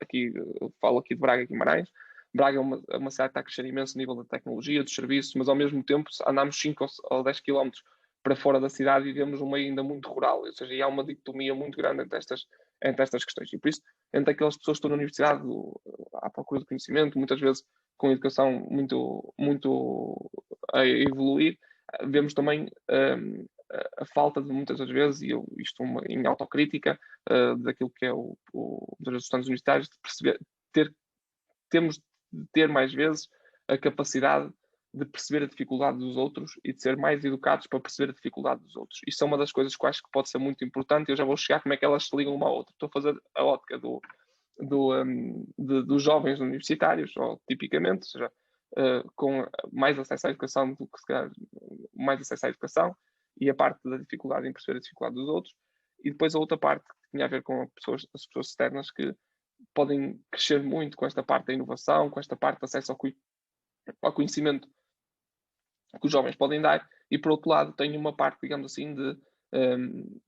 aqui, eu falo aqui de Braga e Guimarães. Braga é uma cidade que está a crescer imenso a nível da tecnologia, dos serviços, mas ao mesmo tempo andamos 5 ou 10 quilómetros para fora da cidade e vivemos um meio ainda muito rural. Ou seja, há uma dicotomia muito grande entre estas questões. E por isso, entre aquelas pessoas que estão na universidade à procura de conhecimento, muitas vezes com educação muito, muito a evoluir, vemos também a falta de muitas das vezes, e isto em autocrítica, daquilo que é dos estudantes universitários, de perceber, temos de ter mais vezes a capacidade de perceber a dificuldade dos outros e de ser mais educados para perceber a dificuldade dos outros. Isso é uma das coisas que eu acho que pode ser muito importante e eu já vou chegar como é que elas se ligam uma à outra. Estou a fazer a ótica dos jovens universitários, ou tipicamente, ou seja, com mais acesso à educação do que se calhar mais acesso à educação e a parte da dificuldade em perceber a dificuldade dos outros, e depois a outra parte que tinha a ver com as pessoas externas que podem crescer muito com esta parte da inovação, com esta parte de acesso ao conhecimento que os jovens podem dar, e por outro lado tem uma parte, digamos assim, de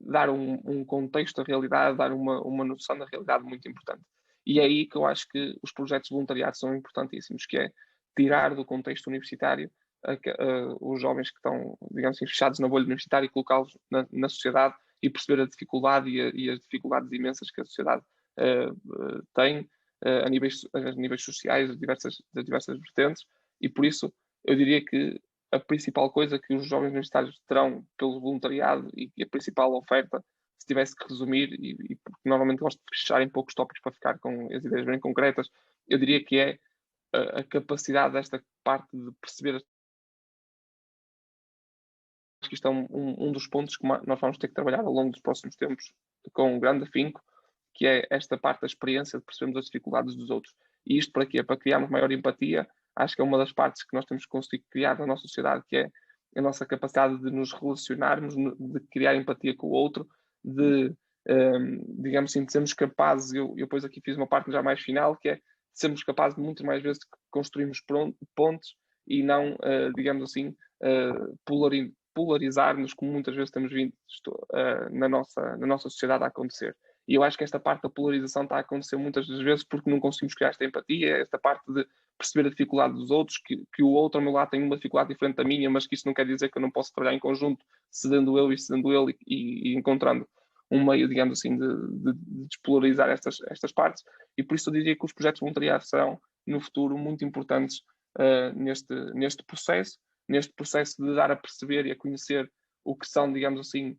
dar um contexto da realidade, dar uma noção da realidade muito importante. E é aí que eu acho que os projetos de voluntariado são importantíssimos, que é tirar do contexto universitário os jovens que estão, digamos assim, fechados na bolha universitária e colocá-los na sociedade e perceber a dificuldade e as dificuldades imensas que a sociedade tem a níveis sociais, das diversas vertentes, e por isso eu diria que a principal coisa que os jovens universitários terão pelo voluntariado e a principal oferta, se tivesse que resumir, e porque normalmente gosto de fechar em poucos tópicos para ficar com as ideias bem concretas, eu diria que é a capacidade desta parte de perceber. Acho que isto é um dos pontos que nós vamos ter que trabalhar ao longo dos próximos tempos com um grande afinco, que é esta parte da experiência de percebermos as dificuldades dos outros. E isto para quê? Para criarmos maior empatia. Acho que é uma das partes que nós temos que conseguir criar na nossa sociedade, que é a nossa capacidade de nos relacionarmos, de criar empatia com o outro, de, digamos assim, de sermos capazes, eu depois aqui fiz uma parte já mais final, que é sermos capazes de muitas mais vezes construirmos pontes e não, digamos assim, polarizar-nos, como muitas vezes temos vindo na nossa sociedade a acontecer. E eu acho que esta parte da polarização está a acontecer muitas das vezes porque não conseguimos criar esta empatia, esta parte de perceber a dificuldade dos outros, que o outro ao meu lado tem uma dificuldade diferente da minha, mas que isso não quer dizer que eu não possa trabalhar em conjunto, cedendo eu e cedendo ele e encontrando um meio, digamos assim, de despolarizar estas partes. E por isso eu diria que os projetos de voluntariado serão, no futuro, muito importantes neste processo de dar a perceber e a conhecer o que são, digamos assim,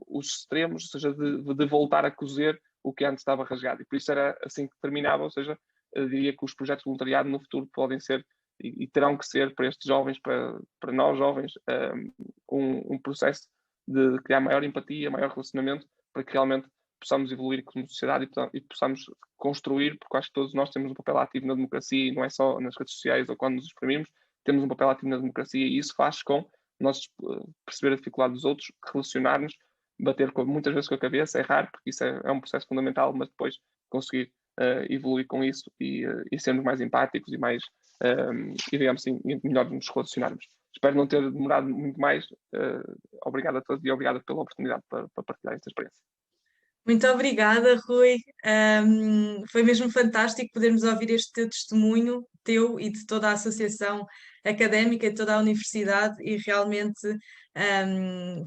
os extremos, ou seja, de voltar a cozer o que antes estava rasgado. E por isso era assim que terminava, ou seja, eu diria que os projetos de voluntariado no futuro podem ser e terão que ser para estes jovens, para nós jovens, um processo de criar maior empatia, maior relacionamento, para que realmente possamos evoluir como sociedade e possamos construir, porque acho que todos nós temos um papel ativo na democracia, e não é só nas redes sociais ou quando nos exprimimos, temos um papel ativo na democracia, e isso faz com nós perceber a dificuldade dos outros, relacionar-nos, bater muitas vezes com a cabeça, errar, porque isso é um processo fundamental, mas depois conseguir evoluir com isso e sermos mais empáticos e mais, e digamos assim, melhor nos relacionarmos. Espero não ter demorado muito mais. Obrigado a todos e obrigado pela oportunidade para partilhar esta experiência. Muito obrigada, Rui. Foi mesmo fantástico podermos ouvir este teu testemunho, teu e de toda a associação académica, de toda a universidade, e realmente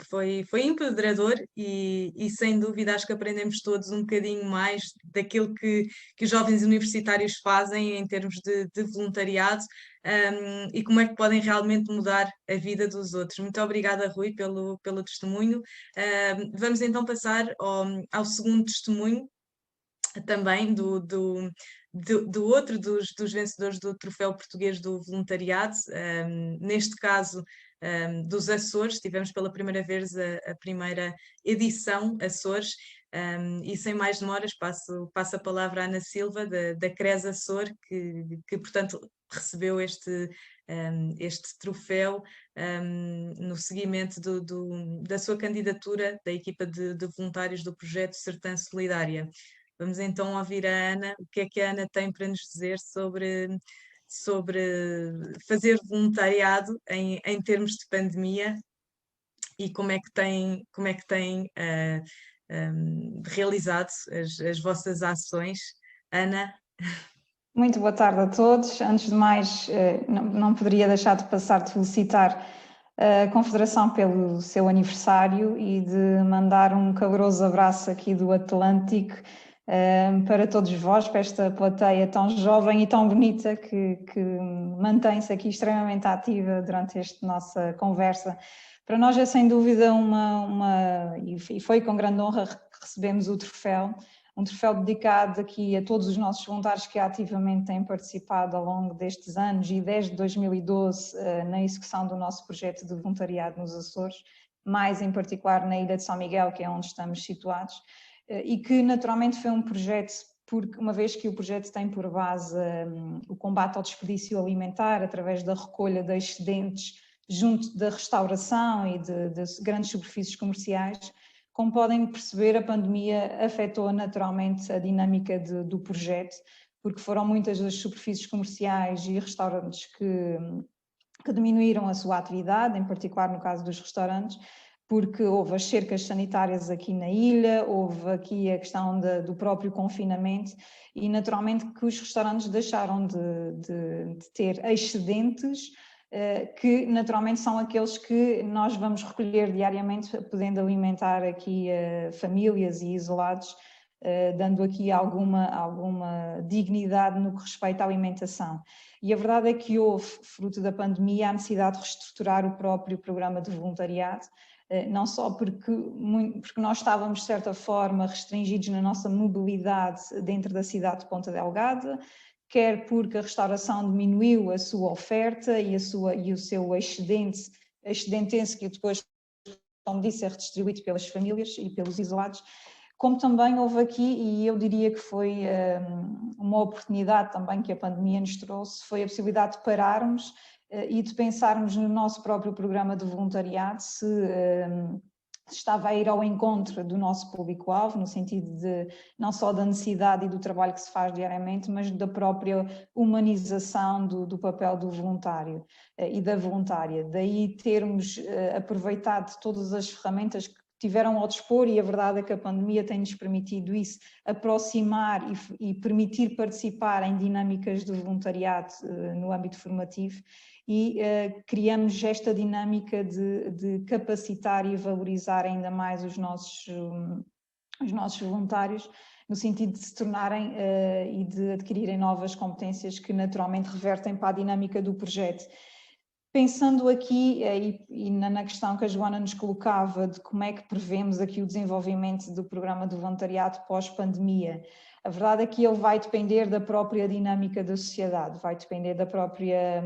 foi empoderador e sem dúvida acho que aprendemos todos um bocadinho mais daquilo que os jovens universitários fazem em termos de voluntariado, e como é que podem realmente mudar a vida dos outros. Muito obrigada, Rui, pelo testemunho. Vamos então passar ao segundo testemunho, também do outro dos vencedores do Troféu Português do Voluntariado, neste caso dos Açores. Tivemos pela primeira vez a primeira edição Açores. E sem mais demoras passo a palavra à Ana Silva da CRES Açor, que portanto recebeu este troféu no seguimento da sua candidatura da equipa de voluntários do projeto Sertã Solidária. Vamos então ouvir a Ana, o que é que a Ana tem para nos dizer sobre fazer voluntariado em termos de pandemia e como é que tem realizado as vossas ações. Ana? Muito boa tarde a todos. Antes de mais, não poderia deixar de passar de felicitar a Confederação pelo seu aniversário e de mandar um caloroso abraço aqui do Atlântico para todos vós, para esta plateia tão jovem e tão bonita que mantém-se aqui extremamente ativa durante esta nossa conversa. Para nós é sem dúvida e foi com grande honra que recebemos o troféu, um troféu dedicado aqui a todos os nossos voluntários que ativamente têm participado ao longo destes anos e desde 2012 na execução do nosso projeto de voluntariado nos Açores, mais em particular na Ilha de São Miguel, que é onde estamos situados, e que naturalmente foi um projeto, porque uma vez que o projeto tem por base o combate ao desperdício alimentar através da recolha de excedentes junto da restauração e de grandes superfícies comerciais. Como podem perceber, a pandemia afetou naturalmente a dinâmica do projeto, porque foram muitas das superfícies comerciais e restaurantes que diminuíram a sua atividade, em particular no caso dos restaurantes, porque houve as cercas sanitárias aqui na ilha, houve aqui a questão do próprio confinamento e naturalmente que os restaurantes deixaram de ter excedentes, que naturalmente são aqueles que nós vamos recolher diariamente, podendo alimentar aqui famílias e isolados, dando aqui alguma dignidade no que respeita à alimentação. E a verdade é que houve, fruto da pandemia, a necessidade de reestruturar o próprio programa de voluntariado, não só porque nós estávamos, de certa forma, restringidos na nossa mobilidade dentro da cidade de Ponta Delgada, quer porque a restauração diminuiu a sua oferta e o seu excedentense que depois, como disse, é redistribuído pelas famílias e pelos isolados, como também houve aqui, e eu diria que foi uma oportunidade também que a pandemia nos trouxe, foi a possibilidade de pararmos e de pensarmos no nosso próprio programa de voluntariado, se estava a ir ao encontro do nosso público-alvo, no sentido de não só da necessidade e do trabalho que se faz diariamente, mas da própria humanização do papel do voluntário e da voluntária. Daí termos aproveitado todas as ferramentas que tiveram ao dispor, e a verdade é que a pandemia tem-nos permitido isso, aproximar e permitir participar em dinâmicas de voluntariado no âmbito formativo, e criamos esta dinâmica de capacitar e valorizar ainda mais os nossos voluntários, no sentido de se tornarem e de adquirirem novas competências que naturalmente revertem para a dinâmica do projeto. Pensando aqui, e na questão que a Joana nos colocava, de como é que prevemos aqui o desenvolvimento do programa de voluntariado pós-pandemia, a verdade é que ele vai depender da própria dinâmica da sociedade, vai depender da própria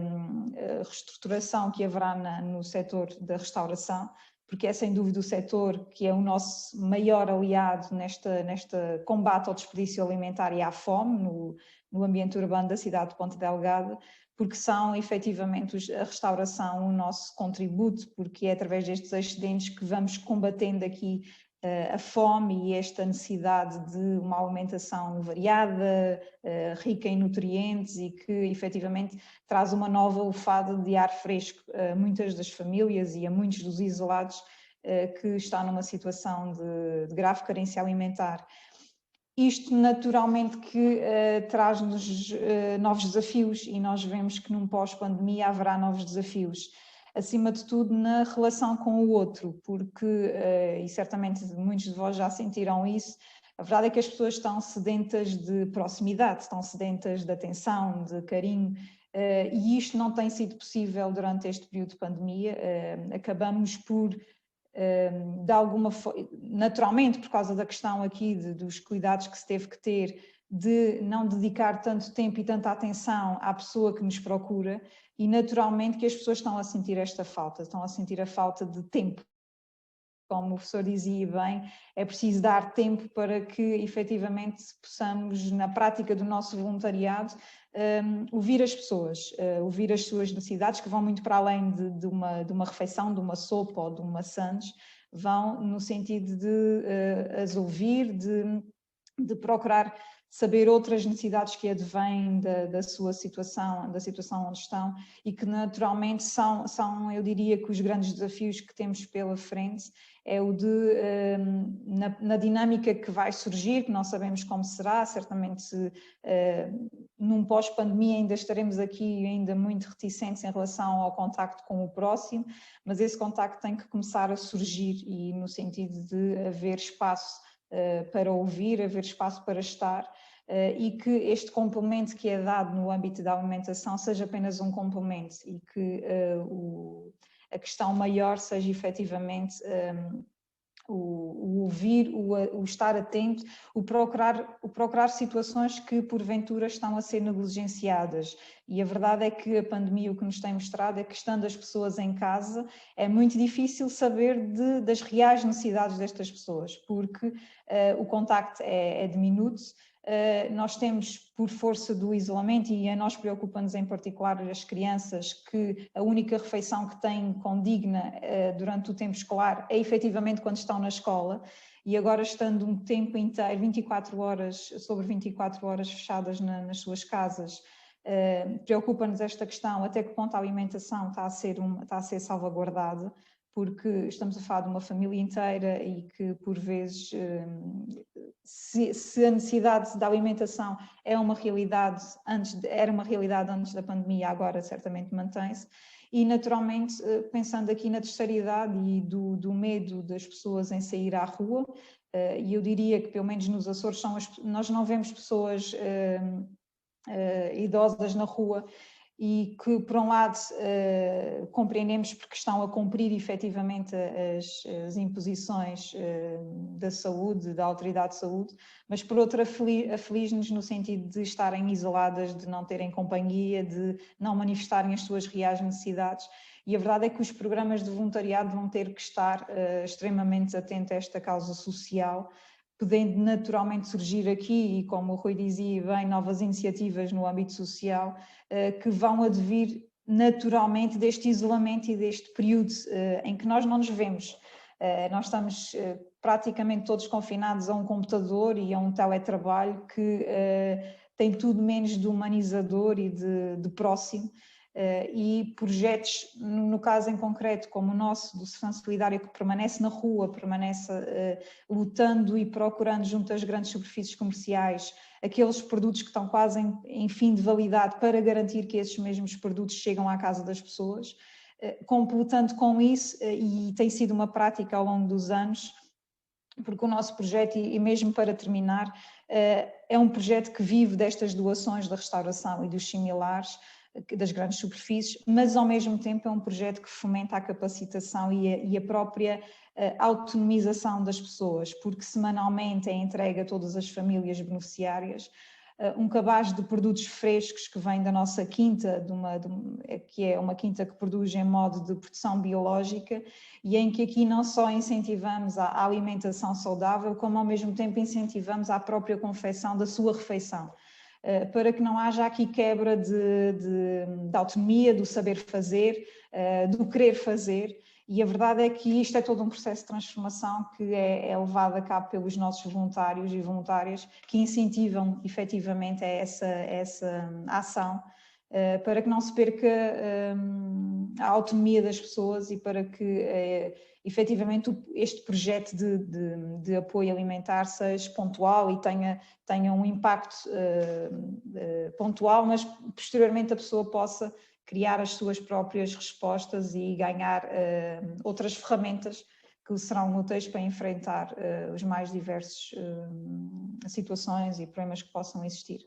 reestruturação que haverá no setor da restauração, porque é sem dúvida o setor que é o nosso maior aliado nesta combate ao desperdício alimentar e à fome no ambiente urbano da cidade de Ponta Delgada, porque são efetivamente a restauração o nosso contributo, porque é através destes excedentes que vamos combatendo aqui a fome e esta necessidade de uma alimentação variada, rica em nutrientes e que efetivamente traz uma nova lufada de ar fresco a muitas das famílias e a muitos dos isolados que estão numa situação de grave carência alimentar. Isto naturalmente que traz-nos novos desafios, e nós vemos que num pós-pandemia haverá novos desafios, acima de tudo na relação com o outro, porque, e certamente muitos de vós já sentiram isso, a verdade é que as pessoas estão sedentas de proximidade, estão sedentas de atenção, de carinho, e isto não tem sido possível durante este período de pandemia. Acabamos por, de alguma forma, naturalmente por causa da questão aqui dos cuidados que se teve que ter, de não dedicar tanto tempo e tanta atenção à pessoa que nos procura, e naturalmente que as pessoas estão a sentir esta falta, estão a sentir a falta de tempo. Como o professor dizia bem, é preciso dar tempo para que efetivamente possamos, na prática do nosso voluntariado, ouvir as pessoas, ouvir as suas necessidades, que vão muito para além de uma refeição, de uma sopa ou de uma sandes, vão no sentido de as ouvir, de de procurar saber outras necessidades que advêm da sua situação, da situação onde estão, e que naturalmente são, eu diria que os grandes desafios que temos pela frente é o de, na dinâmica que vai surgir, que não sabemos como será, certamente num pós-pandemia ainda estaremos aqui ainda muito reticentes em relação ao contacto com o próximo, mas esse contacto tem que começar a surgir, e no sentido de haver espaço para ouvir, haver espaço para estar, e que este complemento que é dado no âmbito da alimentação seja apenas um complemento, e que a questão maior seja efetivamente o ouvir, o estar atento, o procurar situações que porventura estão a ser negligenciadas. E a verdade é que a pandemia o que nos tem mostrado é que, estando as pessoas em casa, é muito difícil saber das reais necessidades destas pessoas, porque o contacto é diminuto. Nós temos, por força do isolamento, e a nós preocupa-nos em particular as crianças, que a única refeição que têm condigna durante o tempo escolar é efetivamente quando estão na escola, e agora, estando um tempo inteiro, 24 horas sobre 24 horas fechadas nas suas casas, preocupa-nos esta questão, até que ponto a alimentação está a ser salvaguardada, porque estamos a falar de uma família inteira e que, por vezes, se a necessidade da alimentação é uma realidade era uma realidade antes da pandemia, agora certamente mantém-se. E, naturalmente, pensando aqui na terceira idade e do medo das pessoas em sair à rua, e eu diria que, pelo menos nos Açores, nós não vemos pessoas idosas na rua, e que, por um lado, compreendemos porque estão a cumprir efetivamente as imposições da saúde, da autoridade de saúde, mas, por outro, aflige-nos no sentido de estarem isoladas, de não terem companhia, de não manifestarem as suas reais necessidades. E a verdade é que os programas de voluntariado vão ter que estar extremamente atentos a esta causa social, podendo naturalmente surgir aqui, e como o Rui dizia bem, novas iniciativas no âmbito social que vão advir naturalmente deste isolamento e deste período em que nós não nos vemos. Nós estamos praticamente todos confinados a um computador e a um teletrabalho que tem tudo menos de humanizador e de próximo. E projetos, no caso em concreto, como o nosso, do Segurança Solidária, que permanece na rua, permanece lutando e procurando junto às grandes superfícies comerciais aqueles produtos que estão quase em fim de validade, para garantir que esses mesmos produtos chegam à casa das pessoas, completando com isso, e tem sido uma prática ao longo dos anos, porque o nosso projeto, e mesmo para terminar, é um projeto que vive destas doações da restauração e dos similares, das grandes superfícies, mas ao mesmo tempo é um projeto que fomenta a capacitação e a própria autonomização das pessoas, porque semanalmente é entregue a todas as famílias beneficiárias um cabaz de produtos frescos que vem da nossa quinta, que é uma quinta que produz em modo de produção biológica, e em que aqui não só incentivamos a alimentação saudável, como ao mesmo tempo incentivamos a própria confecção da sua refeição, para que não haja aqui quebra de autonomia, do saber fazer, do querer fazer. E a verdade é que isto é todo um processo de transformação que é levado a cabo pelos nossos voluntários e voluntárias, que incentivam efetivamente essa ação, para que não se perca a autonomia das pessoas, e para que efetivamente este projeto de apoio alimentar seja pontual e tenha um impacto pontual, mas posteriormente a pessoa possa criar as suas próprias respostas e ganhar outras ferramentas que serão úteis para enfrentar os mais diversos situações e problemas que possam existir.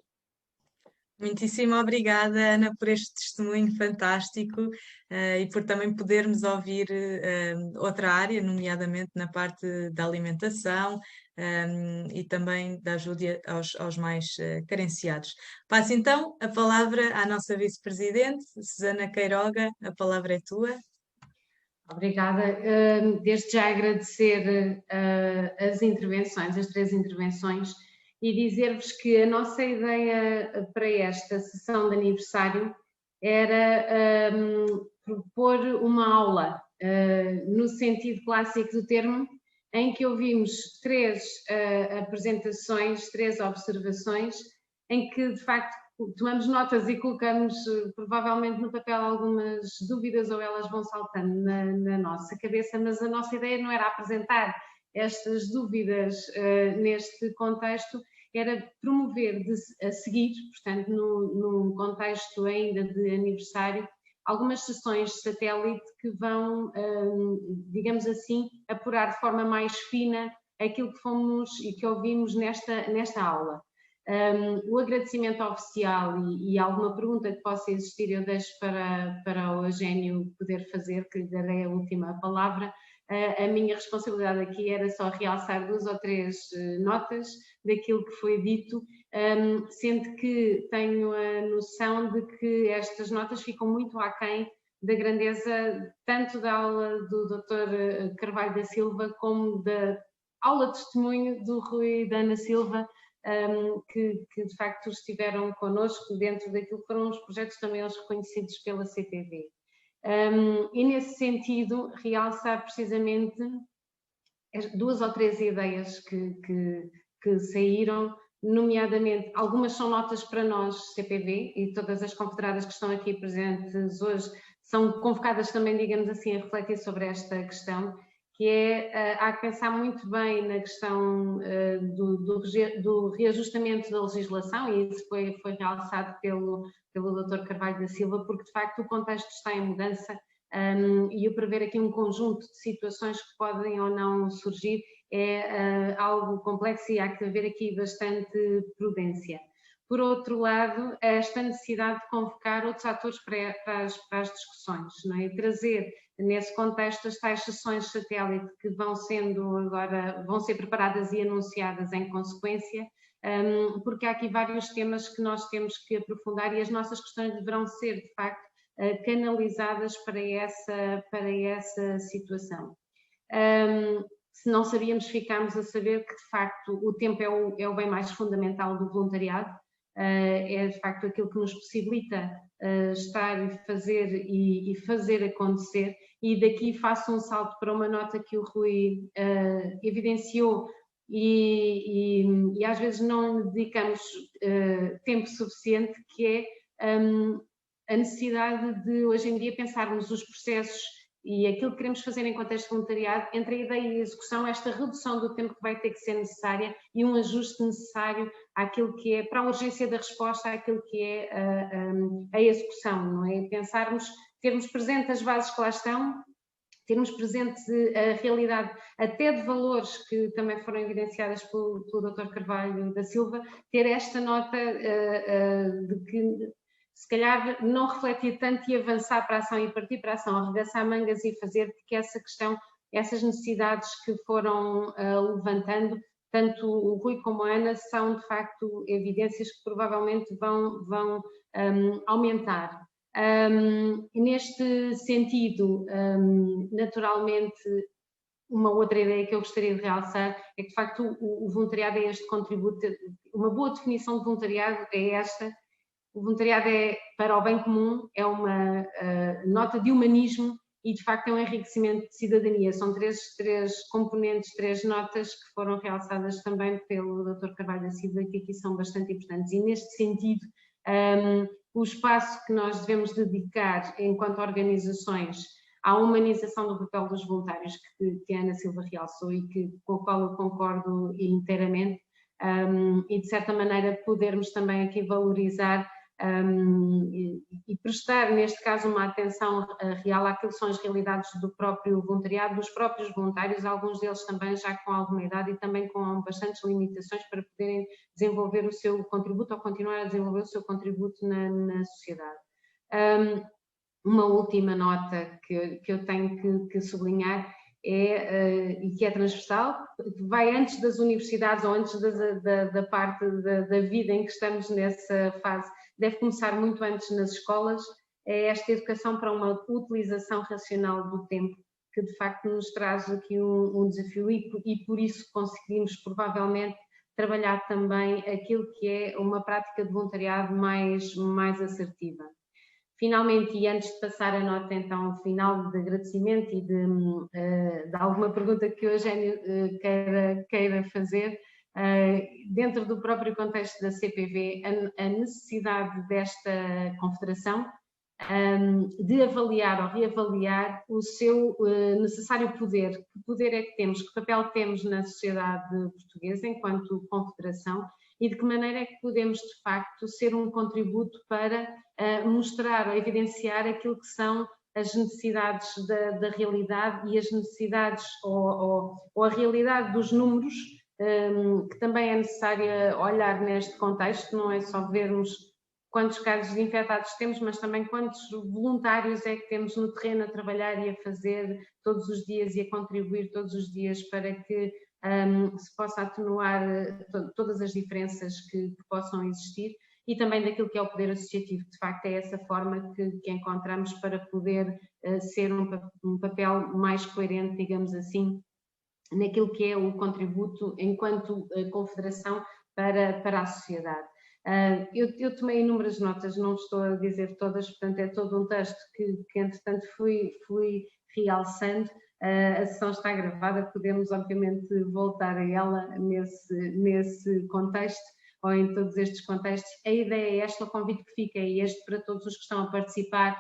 Muitíssimo obrigada, Ana, por este testemunho fantástico e por também podermos ouvir outra área, nomeadamente na parte da alimentação e também da ajuda aos mais carenciados. Passo então a palavra à nossa vice-presidente, Susana Queiroga, a palavra é tua. Obrigada. Desde já agradecer as intervenções, as 3 intervenções, e dizer-vos que a nossa ideia para esta sessão de aniversário era propor uma aula, no sentido clássico do termo, em que ouvimos 3 apresentações, 3 observações, em que de facto tomamos notas e colocamos provavelmente no papel algumas dúvidas, ou elas vão saltando na nossa cabeça, mas a nossa ideia não era apresentar estas dúvidas neste contexto, era promover a seguir, portanto num contexto ainda de aniversário, algumas sessões satélite que vão, digamos assim, apurar de forma mais fina aquilo que fomos e que ouvimos nesta aula. O agradecimento oficial e alguma pergunta que possa existir eu deixo para o Eugénio poder fazer, que lhe darei a última palavra. A minha responsabilidade aqui era só realçar 2 ou 3 notas daquilo que foi dito, sendo que tenho a noção de que estas notas ficam muito aquém da grandeza tanto da aula do Dr. Carvalho da Silva como da aula de testemunho do Rui e da Ana Silva, que de facto estiveram connosco dentro daquilo que foram os projetos também eles reconhecidos pela CPV. E nesse sentido, realçar precisamente 2 ou 3 ideias que saíram, nomeadamente, algumas são notas para nós, CPV, e todas as confederadas que estão aqui presentes hoje são convocadas também, digamos assim, a refletir sobre esta questão, que é, há que pensar muito bem na questão do reajustamento da legislação, e isso foi realçado pelo Dr. Carvalho da Silva, porque de facto o contexto está em mudança, e o prever aqui um conjunto de situações que podem ou não surgir é algo complexo e há que haver aqui bastante prudência. Por outro lado, esta necessidade de convocar outros atores para as discussões, não é? E trazer nesse contexto as tais sessões satélite que vão ser preparadas e anunciadas em consequência, porque há aqui vários temas que nós temos que aprofundar e as nossas questões deverão ser, de facto, canalizadas para essa situação. Se não sabíamos, ficámos a saber que, de facto, o tempo é o bem mais fundamental do voluntariado, é, de facto, aquilo que nos possibilita estar e fazer acontecer, e daqui faço um salto para uma nota que o Rui evidenciou e às vezes não dedicamos tempo suficiente, que é a necessidade de, hoje em dia, pensarmos os processos e aquilo que queremos fazer em contexto de voluntariado, entre a ideia e a execução, esta redução do tempo que vai ter que ser necessária e um ajuste necessário àquilo que é, para a urgência da resposta, àquilo que é a execução, não é? Pensarmos, termos presente as bases que lá estão, termos presente a realidade até de valores que também foram evidenciadas pelo Dr. Carvalho da Silva, ter esta nota de que se calhar não refletir tanto e avançar para a ação e partir para a ação, arregaçar mangas e fazer, porque essa questão, essas necessidades que foram levantando, tanto o Rui como a Ana, são de facto evidências que provavelmente vão aumentar. Neste sentido, naturalmente, uma outra ideia que eu gostaria de realçar é que de facto o voluntariado é este contributo, uma boa definição de voluntariado é esta. O voluntariado é para o bem comum, é uma nota de humanismo e, de facto, é um enriquecimento de cidadania. São três componentes, 3 notas que foram realçadas também pelo Dr. Carvalho da Silva, que aqui são bastante importantes. E, neste sentido, o espaço que nós devemos dedicar, enquanto organizações, à humanização do papel dos voluntários, que a Ana Silva realçou e com o qual eu concordo inteiramente, e, de certa maneira, podermos também aqui valorizar e prestar, neste caso, uma atenção real àquilo que são as realidades do próprio voluntariado, dos próprios voluntários, alguns deles também já com alguma idade e também com bastantes limitações para poderem desenvolver o seu contributo ou continuar a desenvolver o seu contributo na sociedade. Uma última nota que eu tenho que sublinhar e que é transversal, vai antes das universidades ou antes da parte da vida em que estamos nessa fase, deve começar muito antes nas escolas, é esta educação para uma utilização racional do tempo, que de facto nos traz aqui um desafio e por isso conseguimos provavelmente trabalhar também aquilo que é uma prática de voluntariado mais assertiva. Finalmente, e antes de passar a nota então final de agradecimento e de alguma pergunta que o Eugénio queira fazer, dentro do próprio contexto da CPV, a necessidade desta confederação de avaliar ou reavaliar o seu necessário poder. Que poder é que temos, que papel temos na sociedade portuguesa enquanto confederação e de que maneira é que podemos, de facto, ser um contributo para mostrar ou evidenciar aquilo que são as necessidades da realidade e as necessidades ou a realidade dos números, que também é necessário olhar neste contexto, não é só vermos quantos casos de infectados temos, mas também quantos voluntários é que temos no terreno a trabalhar e a fazer todos os dias e a contribuir todos os dias para que se possa atenuar todas as diferenças que possam existir, e também daquilo que é o poder associativo. De facto, é essa forma que encontramos para poder ser um papel mais coerente, digamos assim, naquilo que é o contributo enquanto confederação para a sociedade. Eu tomei inúmeras notas, não estou a dizer todas, portanto é todo um texto que entretanto fui realçando. A sessão está gravada, podemos obviamente voltar a ela nesse contexto ou em todos estes contextos. A ideia é esta, o convite que fica é este para todos os que estão a participar.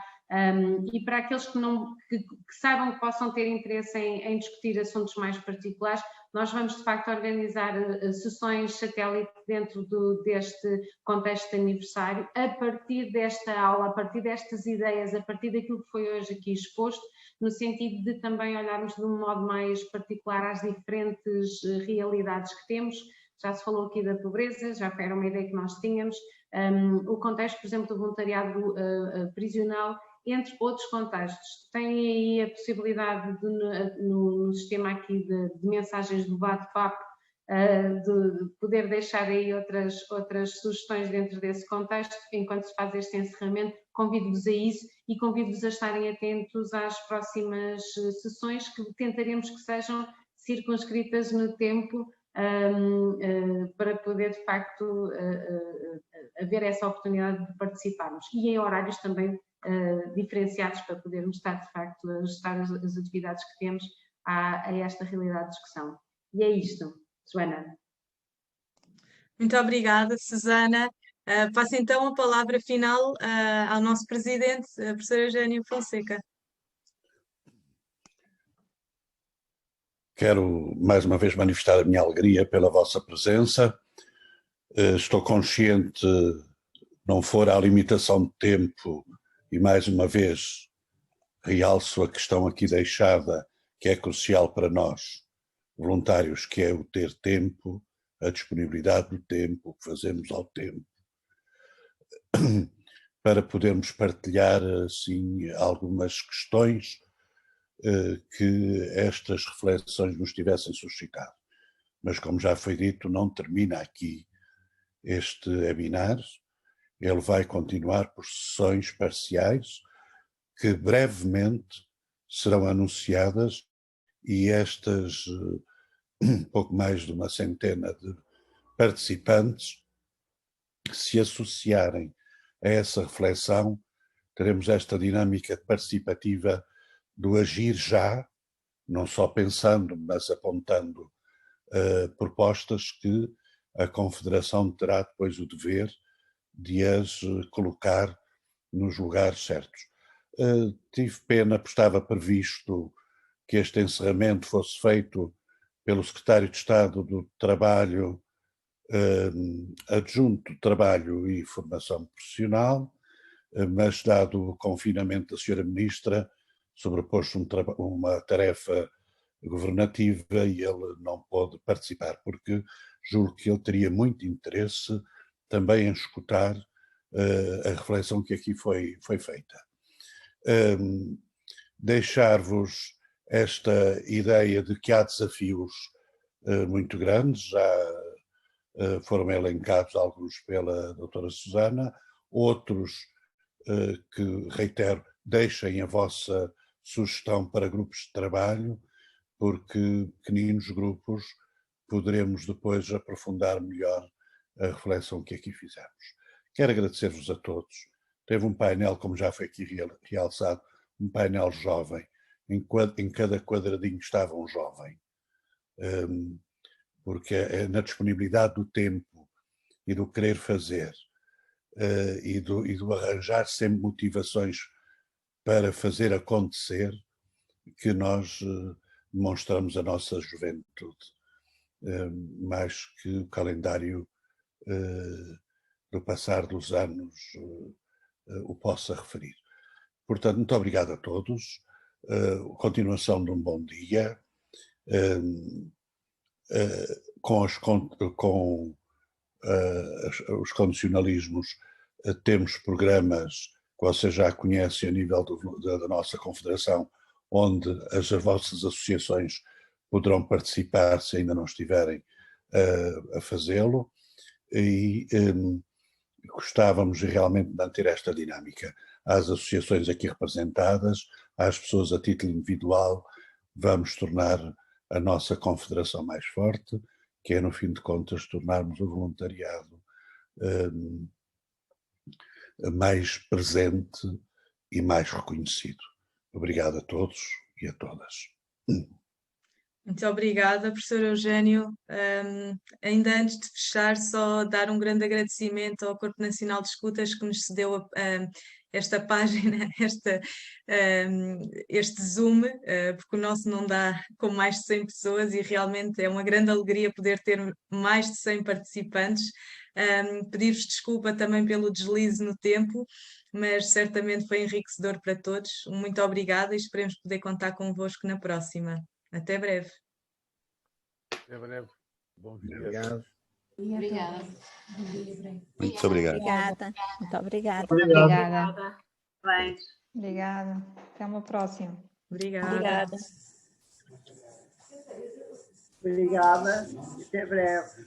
E para aqueles que saibam que possam ter interesse em discutir assuntos mais particulares, nós vamos de facto organizar sessões satélite dentro deste contexto de aniversário, a partir desta aula, a partir destas ideias, a partir daquilo que foi hoje aqui exposto, no sentido de também olharmos de um modo mais particular às diferentes realidades que temos. Já se falou aqui da pobreza, já era uma ideia que nós tínhamos, o contexto, por exemplo, do voluntariado prisional, entre outros contextos. Tem aí a possibilidade no sistema aqui de mensagens do bate-papo, de poder deixar aí outras sugestões dentro desse contexto, enquanto se faz este encerramento. Convido-vos a isso e convido-vos a estarem atentos às próximas sessões, que tentaremos que sejam circunscritas no tempo, para poder de facto haver essa oportunidade de participarmos, e em horários também diferenciados, para podermos estar de facto a ajustar as atividades que temos a esta realidade de discussão. E é isto, Joana. Muito obrigada, Susana. Passo então a palavra final ao nosso presidente, professor Eugénio Fonseca. Quero mais uma vez manifestar a minha alegria pela vossa presença. Estou consciente, não for a limitação de tempo, e mais uma vez realço a questão aqui deixada, que é crucial para nós, voluntários, que é o ter tempo, a disponibilidade do tempo, o que fazemos ao tempo, para podermos partilhar assim algumas questões que estas reflexões nos tivessem suscitado. Mas, como já foi dito, não termina aqui este webinar. Ele vai continuar por sessões parciais que brevemente serão anunciadas, e estas pouco mais de uma centena de participantes se associarem a essa reflexão, teremos esta dinâmica participativa do agir já, não só pensando, mas apontando propostas que a Confederação terá depois o dever de as colocar nos lugares certos. Tive pena, porque estava previsto que este encerramento fosse feito pelo Secretário de Estado do Trabalho, adjunto de Trabalho e Formação Profissional, mas dado o confinamento da Sra. Ministra, sobrepôs-se uma tarefa governativa e ele não pôde participar, porque julgo que ele teria muito interesse também em escutar a reflexão que aqui foi feita. Deixar-vos esta ideia de que há desafios muito grandes, já foram elencados alguns pela doutora Susana, outros que, reitero, deixem a vossa sugestão para grupos de trabalho, porque pequeninos grupos poderemos depois aprofundar melhor a reflexão que aqui fizemos. Quero agradecer-vos a todos teve um painel, como já foi aqui realçado, um painel jovem. Em cada quadradinho estava um jovem. Porque na disponibilidade do tempo e do querer fazer e do arranjar sempre motivações para fazer acontecer que nós demonstramos a nossa juventude, mais que o calendário do passar dos anos o possa referir. Portanto, muito obrigado a todos, continuação de um bom dia, com os condicionalismos, temos programas que vocês já conhecem a nível da nossa confederação, onde as vossas associações poderão participar se ainda não estiverem a fazê-lo, e gostávamos realmente de manter esta dinâmica. Às associações aqui representadas, às pessoas a título individual, vamos tornar a nossa confederação mais forte, que é, no fim de contas, tornarmos o voluntariado mais presente e mais reconhecido. Obrigado a todos e a todas. Muito obrigada, professor Eugénio. Ainda antes de fechar, só dar um grande agradecimento ao Corpo Nacional de Escutas que nos cedeu esta página, este Zoom, porque o nosso não dá com mais de 100 pessoas e realmente é uma grande alegria poder ter mais de 100 participantes. Pedir-vos desculpa também pelo deslize no tempo, mas certamente foi enriquecedor para todos. Muito obrigada e esperemos poder contar convosco na próxima. Até breve. Até breve. Bom dia. Obrigado. Obrigada. Muito obrigado. Obrigada. Muito obrigada. Obrigada. Bem. Obrigada. Até uma próxima. Obrigada. Obrigada. Obrigada. Até breve.